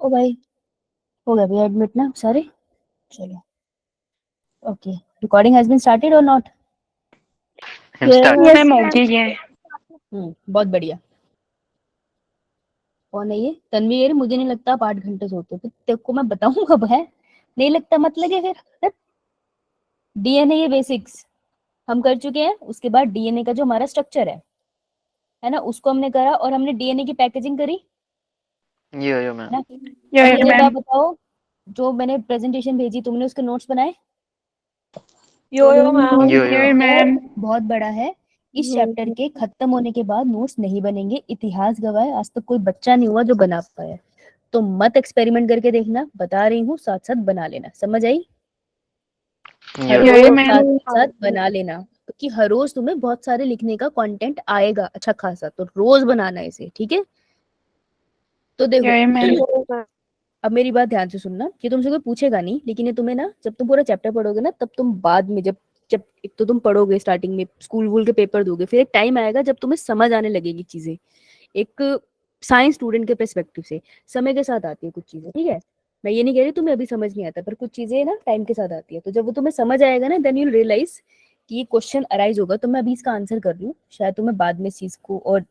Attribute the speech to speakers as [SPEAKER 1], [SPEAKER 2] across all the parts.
[SPEAKER 1] ओ भाई, हो गया भैया एडमिट ना सारे? चलो, okay. Recording has been started और नॉट?
[SPEAKER 2] मैम हो गई है।
[SPEAKER 1] बहुत बढ़िया। कौन है ये? तन्वी है? मुझे नहीं लगता आप 8 घंटे सोते हो, तो तेरे को मैं बताऊं कब है। नहीं लगता मत लगे फिर। डीएनए ये बेसिक्स हम कर चुके हैं, उसके बाद डीएनए का जो हमारा स्ट्रक्चर है ना, उसको हमने करा और हमने डीएनए की पैकेजिंग करी
[SPEAKER 3] यो मैम।
[SPEAKER 1] ना। अब मुझे बात बताओ, जो मैंने प्रेजेंटेशन भेजी तुमने उसके नोट्स बनाए?
[SPEAKER 2] यो मैम।
[SPEAKER 3] Yo
[SPEAKER 2] ma'am.
[SPEAKER 1] बहुत बड़ा है। इस चैप्टर के खत्म होने के बाद नोट्स नहीं बनेंगे। इतिहास गवाह है, आज तक कोई बच्चा नहीं हुआ जो बना पाया। तो मत एक्सपेरिमेंट करके देखना, बता रही हूँ, साथ साथ बना लेना। समझ आई? हर
[SPEAKER 3] यो
[SPEAKER 1] रोज साथ साथ बना लेना, क्योंकि हर रोज तुम्हें बहुत सारे लिखने का कंटेंट आएगा अच्छा खासा, तो रोज बनाना इसे, ठीक है? तो देखो, अब मेरी बात ध्यान से सुनना, ये तुमसे कोई पूछेगा नहीं, लेकिन ये तुम्हें ना, जब तुम पूरा चैप्टर पढ़ोगे ना, तब तुम बाद में जब जब एक तो तुम पढ़ोगे स्टार्टिंग में, स्कूल वूल के पेपर दोगे, फिर एक टाइम आएगा जब तुम्हें समझ आने लगेगी चीजें। एक साइंस स्टूडेंट के पर्सपेक्टिव से समय के साथ आती है कुछ चीजें, ठीक है? मैं ये नहीं कह रही तुम्हें अभी समझ नहीं आता, पर कुछ चीजें ना टाइम के साथ आती है, तो जब वो तुम्हें समझ आएगा ना, देन यू रियलाइज कि ये क्वेश्चन अराइज होगा। तो मैं अभी इसका आंसर कर रही हूँ, शायद तुम्हें बाद में इस चीज को और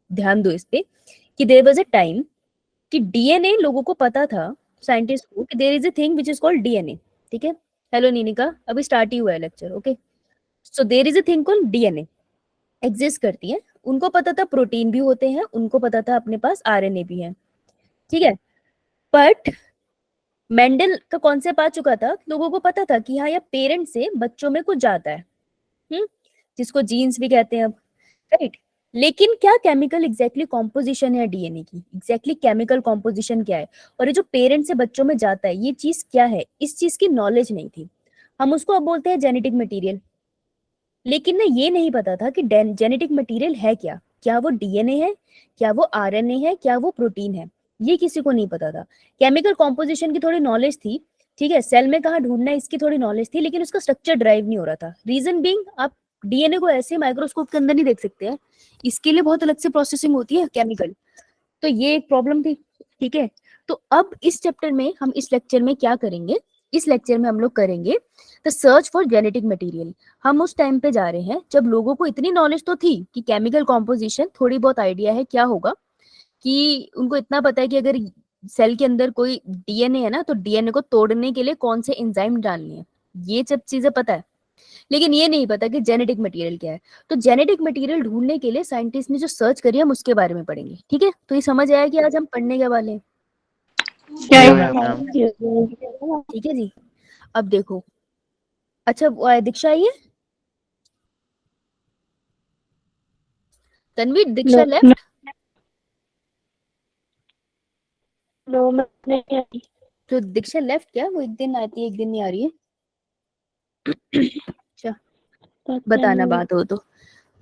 [SPEAKER 1] ध्यान दो इस पे, कि देयर वाज अ टाइम कि डीएनए लोगों को पता था, साइंटिस्ट को, कि there is a thing which is called DNA. ठीक है? हेलो नीनिका, अभी स्टार्ट ही हुआ है lecture, okay? So there is a thing called DNA, exist करती है। उनको पता था प्रोटीन भी होते हैं, उनको पता था अपने पास आरएनए भी है, ठीक है? बट मेंडल का कॉन्सेप्ट आ चुका था, लोगों को पता था कि हाँ, या पेरेंट से बच्चों में कुछ जाता है, जिसको जीन्स भी कहते हैं अब, राइट? लेकिन क्या केमिकल एग्जैक्टली कॉम्पोजिशन है डीएनए की, एग्जैक्टली केमिकल कॉम्पोजिशन क्या है, और ये जो पेरेंट से बच्चों में जाता है, ये चीज क्या है, इस चीज की नॉलेज नहीं थी। हम उसको अब बोलते हैं जेनेटिक मटेरियल। लेकिन ना, ये नहीं पता था कि जेनेटिक मटेरियल है क्या, क्या वो डीएनए है, क्या वो आरएनए है, क्या वो प्रोटीन है, ये किसी को नहीं पता था। केमिकल कॉम्पोजिशन की थोड़ी नॉलेज थी, ठीक है, सेल में कहाँ ढूंढना है इसकी थोड़ी नॉलेज थी, लेकिन उसका स्ट्रक्चर ड्राइव नहीं हो रहा था। रीजन बीइंग, आप डीएनए को ऐसे माइक्रोस्कोप के अंदर नहीं देख सकते हैं, इसके लिए बहुत अलग से प्रोसेसिंग होती है केमिकल। तो ये एक प्रॉब्लम थी, ठीक है? तो अब इस चैप्टर में हम इस लेक्चर में क्या करेंगे, इस लेक्चर में हम लोग करेंगे the search for genetic material. हम उस टाइम पे जा रहे हैं जब लोगों को इतनी नॉलेज तो थी कि केमिकल कॉम्पोजिशन थोड़ी बहुत आइडिया है क्या होगा, कि उनको इतना पता है कि अगर सेल के अंदर कोई डीएनए है ना, तो डीएनए को तोड़ने के लिए कौन से एंजाइम डालनी है, ये सब चीजें पता है। लेकिन ये नहीं पता कि जेनेटिक मटेरियल क्या है। तो जेनेटिक मटेरियल ढूंढने के लिए साइंटिस्ट ने जो सर्च करी, हम उसके बारे में पढ़ेंगे, ठीक है? तो ये समझ आया कि आज हम पढ़ने के वाले हैं,
[SPEAKER 3] मैम।
[SPEAKER 1] ठीक है जी? अब देखो, अच्छा वो दीक्षा आई है? तन्वी, दीक्षा लेफ्ट?
[SPEAKER 2] नो मैम नहीं आई।
[SPEAKER 1] तो दीक्षा लेफ्ट क्या? वो एक दिन आती है एक दिन नहीं आ रही है? अच्छा, बताना बात हो तो।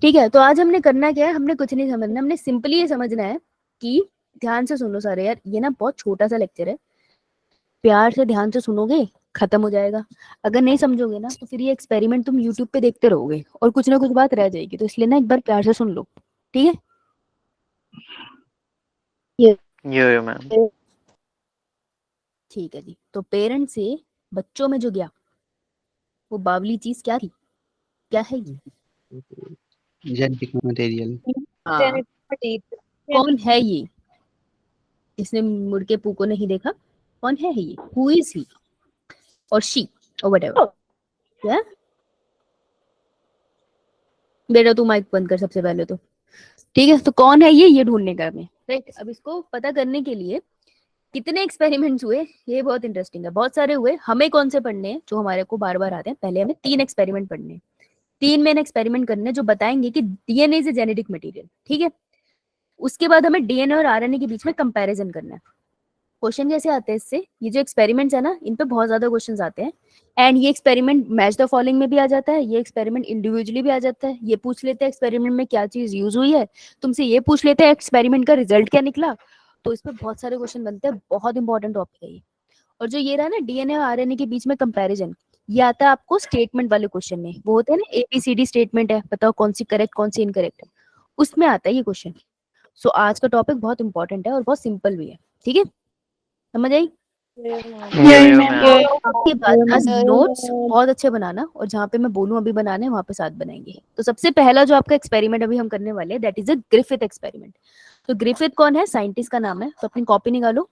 [SPEAKER 1] ठीक है, तो आज हमने करना क्या है, हमने कुछ नहीं समझना, हमने सिंपली ये समझना है कि, ध्यान से सुनो सारे यार, ये ना बहुत छोटा सा लेक्चर है, प्यार से ध्यान से सुनोगे खत्म हो जाएगा। अगर नहीं समझोगे ना, तो फिर ये एक्सपेरिमेंट तुम यूट्यूब पे देखते रहोगे और कुछ ना कुछ बात रह जाएगी। तो इसलिए ना, एक बार प्यार से सुन लो, ठीक है?
[SPEAKER 3] यो मैम।
[SPEAKER 1] ठीक है जी। तो पेरेंट से बच्चों में जो गया, वो बावली चीज क्या थी, क्या है ये?
[SPEAKER 4] Genetic material.
[SPEAKER 1] हाँ, कौन है ये? इसने मुड़ के पू को नहीं देखा। कौन है ये? हु इज ही और शी और व्हाटएवर? क्या? बेटा तू माइक बंद कर सबसे पहले तो, ठीक है? तो कौन है ये ढूंढने का हमें, राइट? अब इसको पता करने के लिए कितने एक्सपेरिमेंट्स हुए, ये बहुत इंटरेस्टिंग है। बहुत सारे हुए। हमें कौन से पढ़ने हैं जो हमारे को बार बार आते हैं? पहले हमें 3 एक्सपेरिमेंट पढ़ने हैं, 3 मेन एक्सपेरिमेंट करने हैं जो बताएंगे कि DNA is a genetic material, ठीक है? उसके बाद हमें डीएनए और आरएनए के बीच में कंपैरिजन करना है। क्वेश्चन कैसे आते हैं इससे, ये जो एक्सपेरिमेंट्स है ना, इन पे बहुत ज्यादा क्वेश्चंस आते हैं। एंड ये एक्सपेरिमेंट मैच द फॉलोइंग में भी आ जाता है, ये एक्सपेरिमेंट इंडिविजुअली भी आ जाता है। ये पूछ लेते हैं एक्सपेरिमेंट में क्या चीज यूज हुई है, तुमसे ये पूछ लेते हैं एक्सपेरिमेंट का रिजल्ट क्या निकला। तो इस पे बहुत सारे क्वेश्चन बनते हैं, बहुत इंपॉर्टेंट टॉपिक है ये। और जो ये रहा ना डीएनए और आरएनए के बीच में कंपैरिजन, ये आता है आपको स्टेटमेंट वाले क्वेश्चन में। वो होते हैं ना एबीसीडी स्टेटमेंट है, बताओ कौन सी करेक्ट कौन सी इनकरेक्ट है, उसमें आता है ये क्वेश्चन। सो आज का टॉपिक बहुत इंपॉर्टेंट है और बहुत सिंपल भी है, ठीक है? समझ आई?
[SPEAKER 3] Yo-yo, ma'am.
[SPEAKER 1] के बाद नोट्स बहुत अच्छे बनाना, और जहाँ पे मैं बोलूँ अभी बनाने वहाँ पे साथ बनाएंगे। तो सबसे पहला जो आपका एक्सपेरिमेंट अभी हम करने वाले हैं that is a Griffith experiment. तो ग्रिफिथ कौन है? साइंटिस्ट का नाम है। तो अपनी कॉपी निकालो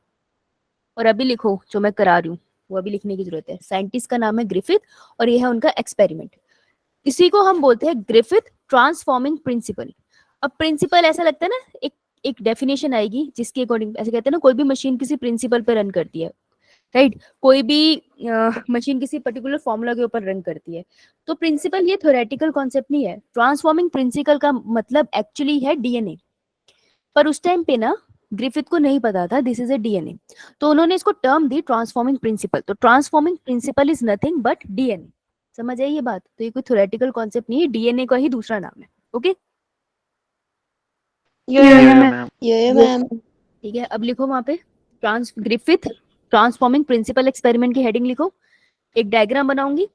[SPEAKER 1] और अभी लिखो जो मैं करा रही हूँ, वो अभी लिखने की जरूरत है। साइंटिस्ट का नाम है ग्रिफिथ और ये है उनका एक्सपेरिमेंट। इसी को हम बोलते हैं ग्रिफिथ ट्रांसफॉर्मिंग प्रिंसिपल। अब प्रिंसिपल ऐसा लगता है ना, एक डेफिनेशन आएगी जिसके अकॉर्डिंग, ऐसे कहते हैं ना कोई भी मशीन किसी प्रिंसिपल पे रन करती है, राइट? कोई भी मशीन किसी पर्टिकुलर फॉर्मूला के ऊपर रन करती है। तो प्रिंसिपल ये थ्योरेटिकल कॉन्सेप्ट नहीं है। ट्रांसफॉर्मिंग प्रिंसिपल का मतलब एक्चुअली है डीएनए। पर उस टाइम पे ना ग्रिफिथ को नहीं पता था दिस इज ए डीएनए, तो उन्होंने इसको टर्म दी ट्रांसफॉर्मिंग प्रिंसिपल। तो transforming principle is nothing but DNA. समझ आई ये बात? तो ये कोई थ्योरेटिकल कॉन्सेप्ट नहीं है, डीएनए का ही दूसरा नाम है। Okay,
[SPEAKER 3] Yo-yo, ma'am.
[SPEAKER 2] मैम।
[SPEAKER 1] ठीक है। अब लिखो वहां पे ग्रिफिथ ट्रांसफॉर्मिंग प्रिंसिपल एक्सपेरिमेंट की हेडिंग लिखो। एक डायग्राम बनाऊंगी,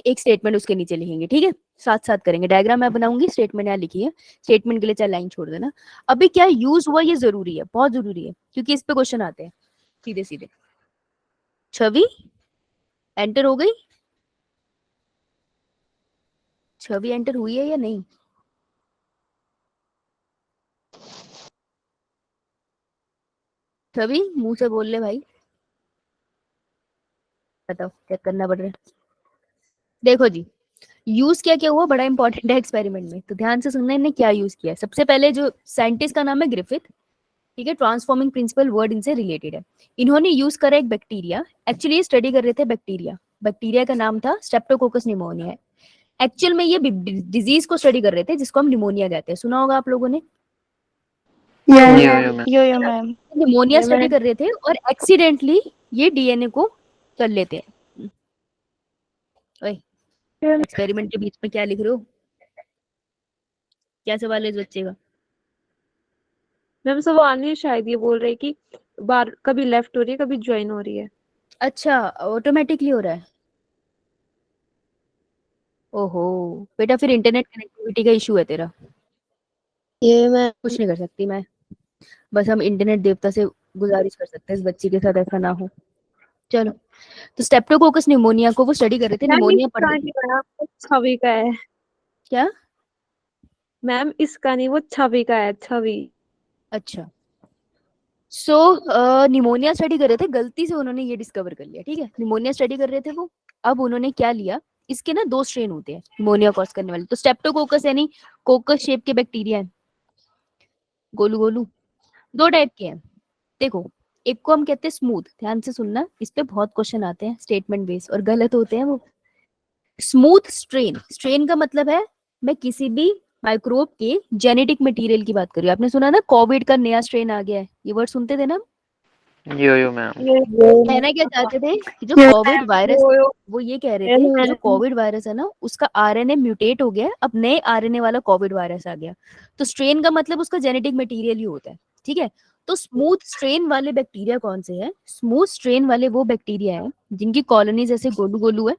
[SPEAKER 1] एक स्टेटमेंट उसके नीचे लिखेंगे, ठीक है? साथ साथ करेंगे। डायग्राम मैं बनाऊंगी, स्टेटमेंट यहाँ लिखी है। स्टेटमेंट के लिए 4 लाइन छोड़ देना। अभी क्या यूज हुआ ये जरूरी है, बहुत जरूरी है, क्योंकि इस पे क्वेश्चन आते हैं सीधे सीधे। छवि एंटर हो गई? छवि एंटर हुई है या नहीं? छवि मुंह से बोल ले भाई, बताओ क्या करना पड़ रहा है। देखो जी, यूज क्या क्या हुआ बड़ा इंपॉर्टेंट है एक्सपेरिमेंट में, तो ध्यान से सुनना इन्हें क्या यूज किया है। सबसे पहले जो साइंटिस्ट का नाम है ग्रिफिथ, ठीक है? ट्रांसफॉर्मिंग प्रिंसिपल वर्ड इनसे रिलेटेड है। इन्होंने यूज करा एक बैक्टीरिया, एक्चुअली ये स्टडी कर रहे थे बैक्टीरिया। बैक्टीरिया का नाम था स्ट्रेप्टोकोकस निमोनिया। एक्चुअल में ये डिजीज को स्टडी कर रहे थे जिसको हम निमोनिया कहते हैं। सुना होगा आप लोगों ने।
[SPEAKER 3] Yo-yo, ma'am.
[SPEAKER 2] Ma'am.
[SPEAKER 1] Pneumonia study कर रहे थे और एक्सीडेंटली ये डीएनए को कर लेते हैं। ओए, एक्सपेरिमेंट के बीच में क्या लिख रहे हो? क्या सवाल है इस बच्चे का?
[SPEAKER 2] मैम सवाल नहीं, शायद ये बोल रहे कि बार कभी लेफ्ट हो रही है कभी ज्वाइन हो रही है।
[SPEAKER 1] अच्छा, ऑटोमेटिकली हो रहा है। ओहो बेटा, फिर इंटरनेट कनेक्टिविटी का इशू है तेरा।
[SPEAKER 2] ये मैं
[SPEAKER 1] कुछ नहीं कर सकती मैं, बस हम इंटरनेट देवता से गुजारिश कर सकते हैं इस बच्ची के साथ ऐसा ना हो। चलो, तो स्टेप्टोकोकस निमोनिया को वो स्टडी कर रहे थे।
[SPEAKER 2] मैम
[SPEAKER 1] निमोनिया
[SPEAKER 2] इसका
[SPEAKER 1] पढ़
[SPEAKER 2] नहीं बना, छवि का है।
[SPEAKER 1] क्या?
[SPEAKER 2] मैम इसका नहीं, वो छवि का है, छवि।
[SPEAKER 1] अच्छा, सो निमोनिया स्टडी कर रहे थे, गलती से उन्होंने ये डिस्कवर कर लिया, ठीक है? निमोनिया स्टडी कर रहे थे वो। अब उन्होंने क्या लिया, इसके ना 2 स्ट्रेन होते हैं निमोनिया कॉज करने वाले। तो स्टेप्टोकोकस यानी कोकस शेप के बैक्टीरिया है, गोलू गोलू। 2 टाइप के हैं देखो। एक को हम कहते हैं स्मूथ, ध्यान से सुनना, इस पे बहुत क्वेश्चन आते हैं स्टेटमेंट बेस और गलत होते हैं वो। स्मूथ स्ट्रेन, स्ट्रेन का मतलब है मैं किसी भी माइक्रोब के जेनेटिक मटेरियल की बात कर रही हूँ। आपने सुना ना कोविड का नया स्ट्रेन आ गया है, ये वर्ड सुनते थे ना?
[SPEAKER 3] Yo-yo, ma'am.
[SPEAKER 1] कहना क्या चाहते थे कि जो कोविड वायरस, वो ये कह रहे थे कि जो कोविड वायरस है ना उसका आरएनए म्यूटेट हो गया है, अब नए आरएनए वाला कोविड वायरस आ गया। तो स्ट्रेन का मतलब उसका जेनेटिक मटेरियल ही होता है, ठीक है? तो स्मूथ स्ट्रेन वाले बैक्टीरिया कौन से हैं? स्मूथ स्ट्रेन वाले वो बैक्टीरिया हैं जिनकी कॉलोनीज ऐसे गोलू गोलू है,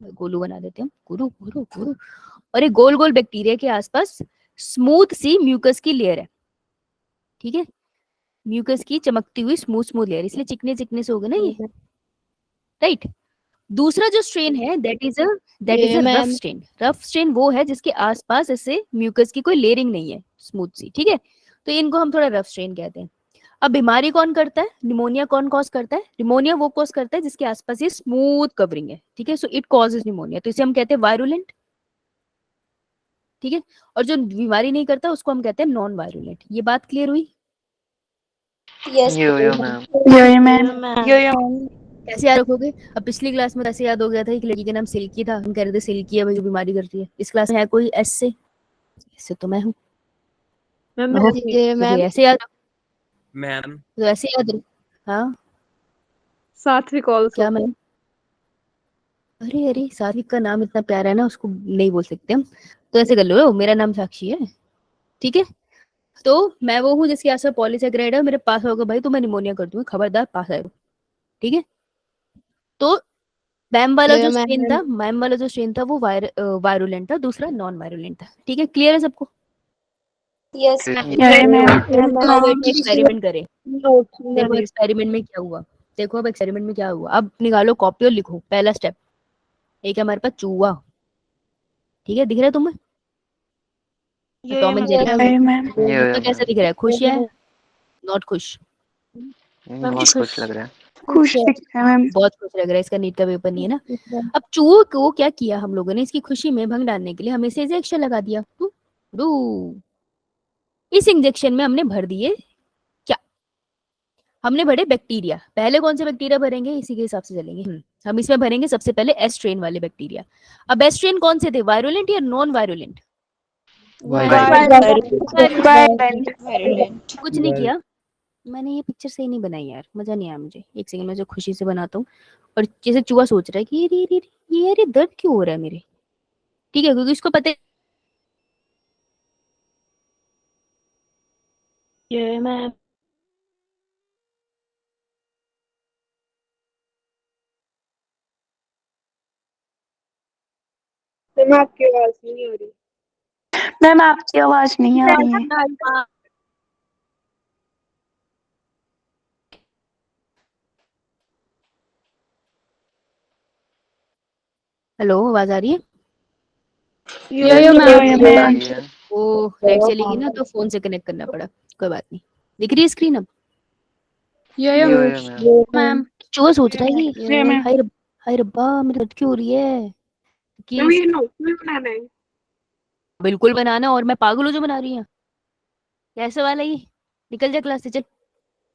[SPEAKER 1] गोलू बना देते हैं, गोलू गोलू गोलू। और एक गोल गोल बैक्टीरिया के आसपास स्मूथ सी म्यूकस की लेयर है, ठीक है? म्यूकस की चमकती हुई स्मूथ स्मूथ लेयर, इसलिए चिकने चिकने से हो गए ना ये, राइट? दूसरा जो स्ट्रेन है that is a rough strain. Rough strain वो है जिसके आसपास ऐसे म्यूकस की कोई लेयरिंग नहीं है, स्मूथ सी, ठीक है? तो इनको हम थोड़ा रफ स्ट्रेन कहते हैं। अब बीमारी कौन करता है? निमोनिया कौन कॉज करता है? निमोनिया वो कॉज करता है जिसके आसपास ये स्मूथ कवरिंग है, ठीक है? सो इट कॉजेज निमोनिया, तो इसे हम कहते हैं वायरुलेंट, ठीक है? और जो बीमारी नहीं करता उसको हम कहते हैं नॉन वायरुलेंट। ये बात क्लियर हुई?
[SPEAKER 3] Yo-yo, ma'am.
[SPEAKER 1] कैसे याद रखोगे? अब पिछली क्लास में ऐसे याद हो गया था, एक लड़की का नाम सिल्की था, हम कह रहे थे सिल्की है भाई जो बीमारी करती है। इस क्लास में है कोई ऐसे? ऐसे तो मैं हूँ।
[SPEAKER 2] मैम
[SPEAKER 1] तो ऐसे याद रखो,
[SPEAKER 5] मैम
[SPEAKER 1] तो ऐसे याद रखो। हाँ
[SPEAKER 2] सात्विक ऑल्सो।
[SPEAKER 1] क्या मैम? अरे अरे, सात्विक का नाम इतना प्यारा है ना, उसको नहीं बोल सकते हम, तो ऐसे कर लो, मेरा नाम साक्षी है, ठीक है? तो मैं वो हूँ जिसके आसपास पॉलीसेकेराइड है, मेरे पास होगा भाई तो मैं निमोनिया कर दूंगी, खबरदार पास आएगा, ठीक है? तो मैम वाला जो स्ट्रेन था, मैम वाला जो स्ट्रेन था वो वायरुलेंट था, दूसरा नॉन वायरुलेंट था, ठीक है? क्लियर है सबको?
[SPEAKER 2] यस
[SPEAKER 1] एक्सपेरिमेंट करें। देखो
[SPEAKER 2] मैम।
[SPEAKER 1] एक्सपेरिमेंट में क्या हुआ, देखो अब एक्सपेरिमेंट में क्या हुआ। अब निकालो कॉपी और लिखो। पहला स्टेप, एक है हमारे पास चूहा, ठीक है, दिख रहा है तुम्हें? टॉम एंड जेरी तो कैसा दिख रहा है? खुश है? नॉट खुश?
[SPEAKER 3] बहुत खुश लग रहा है।
[SPEAKER 5] खुश दिखता है मैम।
[SPEAKER 1] बहुत खुश लग रहा है। इसका नीट का पेपर नहीं है ना। अब चूहे को क्या किया हम लोगों ने, इसकी खुशी में भंग डालने के लिए हमें इसे इंजेक्शन लगा दिया। इस इंजेक्शन में हमने भर दिए क्या? हमने भरे बैक्टीरिया। पहले कौन से बैक्टीरिया भरेंगे, इसी के हिसाब से चलेंगे। हम इसमें भरेंगे सबसे पहले एस स्ट्रेन वाले बैक्टीरिया। अब एस स्ट्रेन कौन से थे, वायरुलेंट या नॉन वायरुलेंट? कुछ नहीं किया मैंने। ये पिक्चर सही नहीं बनाई यार, मजा नहीं आया मुझे। एक सेकंड में जो खुशी से बनाता हूँ। और जैसे चूहा सोच रहा है कि ये यार ये दर्द क्यों हो रहा है मेरे, ठीक है, क्योंकि उसको पता है
[SPEAKER 2] ये मैम आपकी आवाज नहीं हो रही।
[SPEAKER 5] मैम आपकी आवाज नहीं आ रही है।
[SPEAKER 1] हेलो, आवाज आ रही है? वो नेट चली गई ना, तो फोन से कनेक्ट करना पड़ा। कोई बात नहीं, दिख रही है स्क्रीन अब?
[SPEAKER 5] मैम
[SPEAKER 1] चूहा सोच रहा है कि हाय रब्बा मेरी दर्द क्यों हो रही है, कि बिल्कुल बनाना। और मैं पागल हूँ जो बना रही हूँ? कैसे वाला ये, निकल जा क्लास से, चल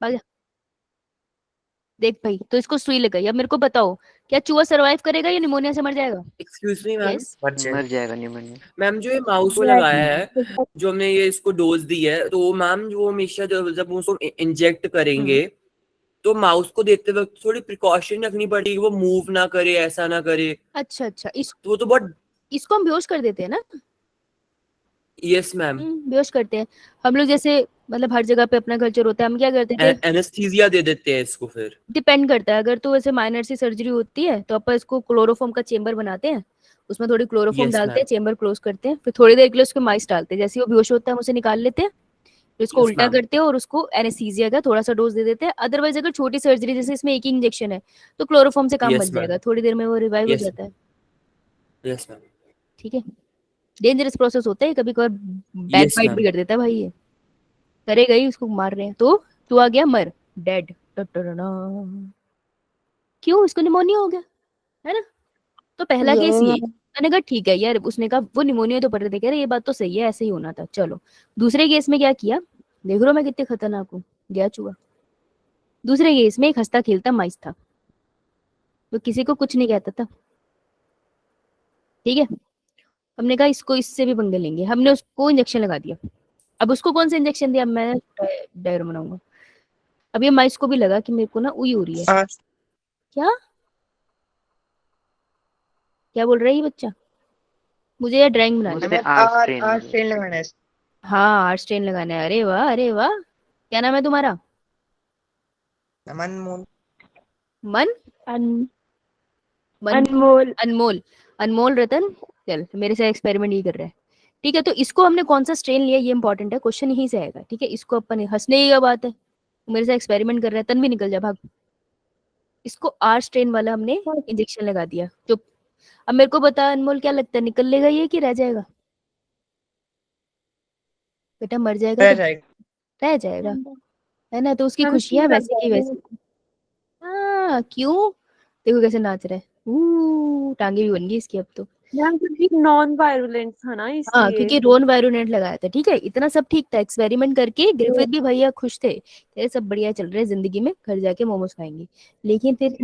[SPEAKER 1] भाग जा। देख भाई, तो इसको सुई लगाई। अब मेरे को बताओ, क्या चूहा सरवाइव करेगा या निमोनिया से मर जाएगा?
[SPEAKER 6] Excuse me ma'am,
[SPEAKER 1] Yes.
[SPEAKER 3] मर जाएगा निमोनिया।
[SPEAKER 6] मैम जो ये माउस को लगाया है, जो हमने ये इसको डोज दी है, तो मैम जो हमेशा जब उसको इंजेक्ट करेंगे तो माउस को देते वक्त थोड़ी प्रिकॉशन रखनी पड़ेगी, वो मूव ना करे, ऐसा ना करे।
[SPEAKER 1] अच्छा,
[SPEAKER 6] तो वो तो बहुत।
[SPEAKER 1] इसको हम बेहोश कर देते हैं ना?
[SPEAKER 6] यस मैम,
[SPEAKER 1] बेहोश करते हैं हम लोग। जैसे मतलब हर जगह पे अपना कल्चर होता है, हम क्या करते थे,
[SPEAKER 6] एनेस्थीसिया दे देते हैं इसको। फिर
[SPEAKER 1] डिपेंड करता है। अगर तो वैसे माइनर सी सर्जरी होती है तो अपन इसको क्लोरोफॉर्म का चेंबर बनाते हैं, उसमें थोड़ी क्लोरोफॉर्म
[SPEAKER 6] Yes,
[SPEAKER 1] डालते हैं,
[SPEAKER 6] ma'am.
[SPEAKER 1] चेंबर क्लोज करते हैं, फिर थोड़ी देर के लिए उसको माइस डालते हैं। जैसे ही वो बेहोश होता है हम उसे निकाल लेते हैं, फिर उसको
[SPEAKER 6] Yes,
[SPEAKER 1] उल्टा
[SPEAKER 6] ma'am.
[SPEAKER 1] करते हैं और उसको एनेस्थीसिया का थोड़ा सा डोज दे देते हैं। अदरवाइज अगर छोटी सर्जरी जैसे इसमें एक ही इंजेक्शन है तो क्लोरोफॉर्म से काम
[SPEAKER 6] Yes,
[SPEAKER 1] बन जाएगा,
[SPEAKER 6] ma'am.
[SPEAKER 1] थोड़ी देर में वो रिवाइव हो
[SPEAKER 6] Yes.
[SPEAKER 1] जाता है।
[SPEAKER 6] Yes ma'am.
[SPEAKER 1] ठीक है, डेंजरस प्रोसेस होता है, कभी कभार बैक
[SPEAKER 6] Yes,
[SPEAKER 1] बाइट भी
[SPEAKER 6] ma'am.
[SPEAKER 1] कर देता है भाई। ये करेगा ही, उसको मार रहे हैं तो तू आ गया मर, डेड। क्यों, इसको निमोनिया हो गया है ना? तो पहला केस ये। मैंने कहा ठीक है यार, उसने कहा वो निमोनिया तो पढ़ रहे थे, कह रहे ये बात तो सही है, ऐसे ही होना था। चलो दूसरे केस में क्या किया, देख रहा हूं मैं कितने खतरनाक हूँ, गया चूहा। दूसरे केस में एक हंसता खेलता माइस था, तो किसी को कुछ नहीं कहता था, ठीक है। हमने कहा इसको इससे भी पंगे लेंगे, हमने उसको इंजेक्शन लगा दिया। अब उसको कौन सा इंजेक्शन दिया, मैं डायग्राम बनाऊंगा। अब ये माइस को भी लगा कि मेरे को ना उई हो रही है। क्या क्या बोल रहा है ये बच्चा? मुझे ये ड्राइंग बनानी है।
[SPEAKER 3] आर्ट
[SPEAKER 7] स्ट्रेन लगाना है।
[SPEAKER 1] हाँ, आर्ट स्ट्रेन लगाना है। अरे वाह अरे वाह, क्या नाम है तुम्हारा?
[SPEAKER 7] मनमोहन।
[SPEAKER 1] मन
[SPEAKER 2] अनमोल।
[SPEAKER 1] अनमोल। अनमोल रतन, चल मेरे से एक्सपेरिमेंट ही कर रहा है। ठीक है, तो इसको हमने कौन सा स्ट्रेन लिया ये इंपॉर्टेंट है, क्वेश्चन यहीं से आएगा। ठीक है, इसको अपन हंसने की बात है, मेरे से एक्सपेरिमेंट कर रहा है। तन भी निकल जा भाग। इसको आर स्ट्रेन वाला हमने इंजेक्शन लगा दिया। चुप। अब मेरे को बता अनमोल, क्या लगता है निकल लेगा ये कि रह जाएगा? बेटा मर जाएगा तो रह जाएगा, है ना? तो उसकी खुशियां वैसे की वैसे। हाँ क्यों, देखो कैसे नाच रहा है, टांगे भी बन गई इसकी अब तो।
[SPEAKER 2] मैम क्योंकि नॉन वायरुलेंट था ना
[SPEAKER 1] हाँ,
[SPEAKER 2] इसलिए।
[SPEAKER 1] क्योंकि रोन वायरोनेट लगाया था। ठीक है, इतना सब ठीक था। एक्सपेरिमेंट करके ग्रिफिथ भी भैया खुश थे, ये सब बढ़िया चल रहा है जिंदगी में, घर जाके मोमोज खाएंगे। लेकिन फिर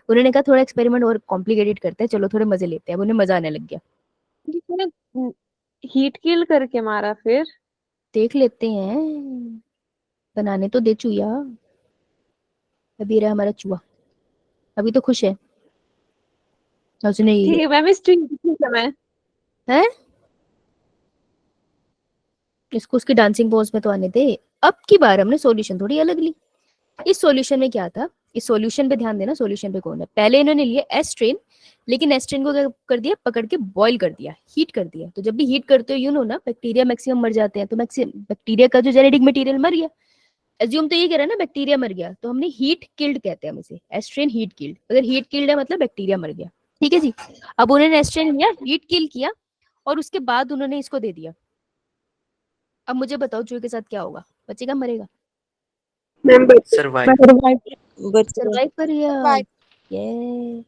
[SPEAKER 1] उन्होंने कहा थोड़ा एक्सपेरिमेंट और कॉम्प्लिकेटेड करते हैं, चलो थोड़े मजे लेते हैं। अब उन्हें मजा आने लग गया।
[SPEAKER 2] हीट किल करके मारा फिर।
[SPEAKER 1] देख लेते हैं, बनाने तो दे चूया। अभी रहा हमारा चूहा, अभी तो खुश है। उसने
[SPEAKER 2] ठीक है मैम, स्ट्रिंग कितनी समय
[SPEAKER 1] है, इसको उसकी डांसिंग पोज में तो आने दे। अब की बार हमने सॉल्यूशन थोड़ी अलग ली। इस सॉल्यूशन में क्या था, इस सॉल्यूशन पे ध्यान देना, सॉल्यूशन पे कौन है। पहले इन्होंने लिया एस स्ट्रेन, लेकिन एस स्ट्रेन को क्या कर दिया, पकड़ के बॉईल कर दिया, हीट कर दिया। तो जब भी हीट करते हो यू नो ना, बैक्टीरिया मैक्सिमम मर जाते हैं। तो बैक्टीरिया का जो जेनेटिक मटेरियल मर गया, एज्यूम तो ये कह रहा है ना बैक्टीरिया मर गया, तो हमने हीट किल्ड कहते हैं हम इसे, एस्ट्रेन हीट किल्ड। अगर हीट किल्ड है मतलब बैक्टीरिया मर गया, ठीक है जी। अब उन्होंने एस्ट्रेन लिया, हीट किल किया, और उसके बाद उन्होंने इसको दे दिया। अब मुझे बताओ चूहे के साथ क्या होगा, बचेगा मरेगा?
[SPEAKER 3] सर्वाइव।
[SPEAKER 1] सर्वाइव कर गया, ये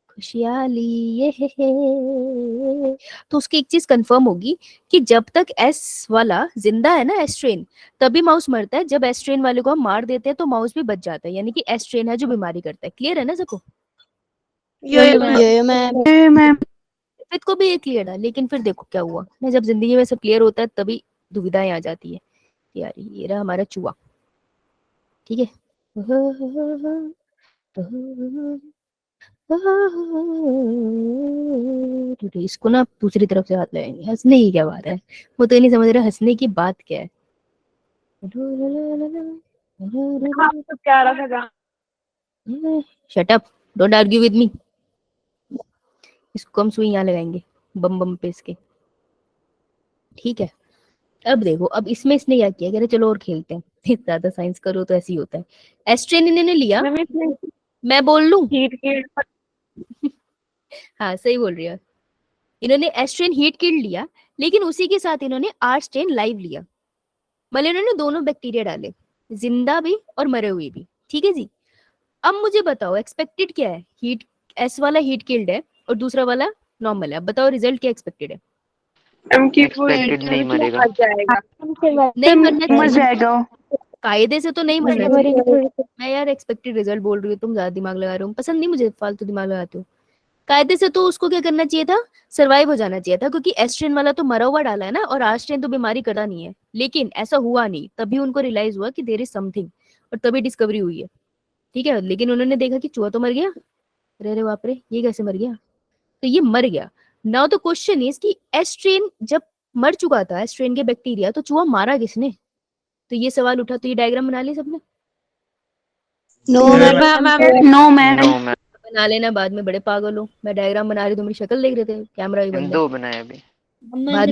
[SPEAKER 1] खुशहाली ये है। तो उसकी एक चीज कंफर्म होगी कि जब तक एस वाला जिंदा है ना, एस्ट्रेन, तभी माउस मरता है। जब एस्ट्रेन वाले को हम मार देते हैं तो माउस भी बच जाता है, यानी कि एस्ट्रेन है जो बीमारी करता है। क्लियर है ना सबको?
[SPEAKER 5] ये मैम
[SPEAKER 1] फिर को भी ये क्लियर है, लेकिन फिर देखो क्या हुआ ना, जब जिंदगी में सब क्लियर होता है तभी दुविधाएं आ जाती है। यार ये रहा हमारा चूहा, ठीक है। इसको ना दूसरी तरफ से हाथ लगाएंगे। हंसने की क्या बात है, वो तो नहीं समझ रहा हंसने की बात क्या है। Shut up, don't argue with me. इसको हम सुई यहाँ लगाएंगे बम बम पे इसके, ठीक है। अब देखो, अब इसमें इसने क्या किया, कह रहे चलो और खेलते हैं। ज्यादा साइंस करो तो ऐसे ही होता है। एस्ट्रेन इन्होंने लिया, मैं बोल लूं? हाँ सही बोल रही है। इन्होंने एस्ट्रेन हीट किल्ड लिया, लेकिन उसी के साथ इन्होंने आर स्ट्रेन लाइव लिया। मतलब इन्होंने दोनों बैक्टीरिया डाले, जिंदा भी और मरे हुए भी, ठीक है जी। अब मुझे बताओ एक्सपेक्टेड क्या है, हीट एस वाला हीट किल्ड है और दूसरा वाला नॉर्मल है। अब बताओ रिजल्ट क्या एक्सपेक्टेड है?
[SPEAKER 3] एक्सपेक्टेड नहीं मरेगा।
[SPEAKER 1] नहीं मरना
[SPEAKER 5] मर
[SPEAKER 1] चाहिए,
[SPEAKER 5] जाएगा।
[SPEAKER 1] कायदे से तो नहीं मरना चाहिए। मैं यार एक्सपेक्टेड रिजल्ट बोल रही हूँ, तुम ज्यादा दिमाग लगा रहे हो, पसंद नहीं मुझे फालतू दिमाग लगाते हो। कायदे से तो उसको क्या करना चाहिए था, सरवाइव हो जाना चाहिए था, क्योंकि एस्ट्रेन वाला तो मरा हुआ डाला है ना, और आस्ट्रेन तो बीमारी करता नहीं है। लेकिन ऐसा हुआ नहीं, तभी उनको रियलाइज हुआ कि देयर इज समथिंग, और तभी डिस्कवरी हुई है, ठीक है। लेकिन उन्होंने देखा कि चूहा तो मर गया, अरे बाप रे ये कैसे मर गया, तो ये मर गया। नाउ द क्वेश्चन इज कि एस्ट्रेन जब मर चुका था, एस्ट्रेन के बैक्टीरिया, तो चूहा मारा किसने? तो ये सवाल उठा। तो ये डायग्राम बना ली सबने?
[SPEAKER 5] नो मैम
[SPEAKER 1] बना लेना, बाद में बड़े पागल हो। मैं डायग्राम बना रही थी, मेरी शक्ल देख रहे थे, कैमरा भी बंद है।
[SPEAKER 3] 2 बनाए अभी।
[SPEAKER 1] बाद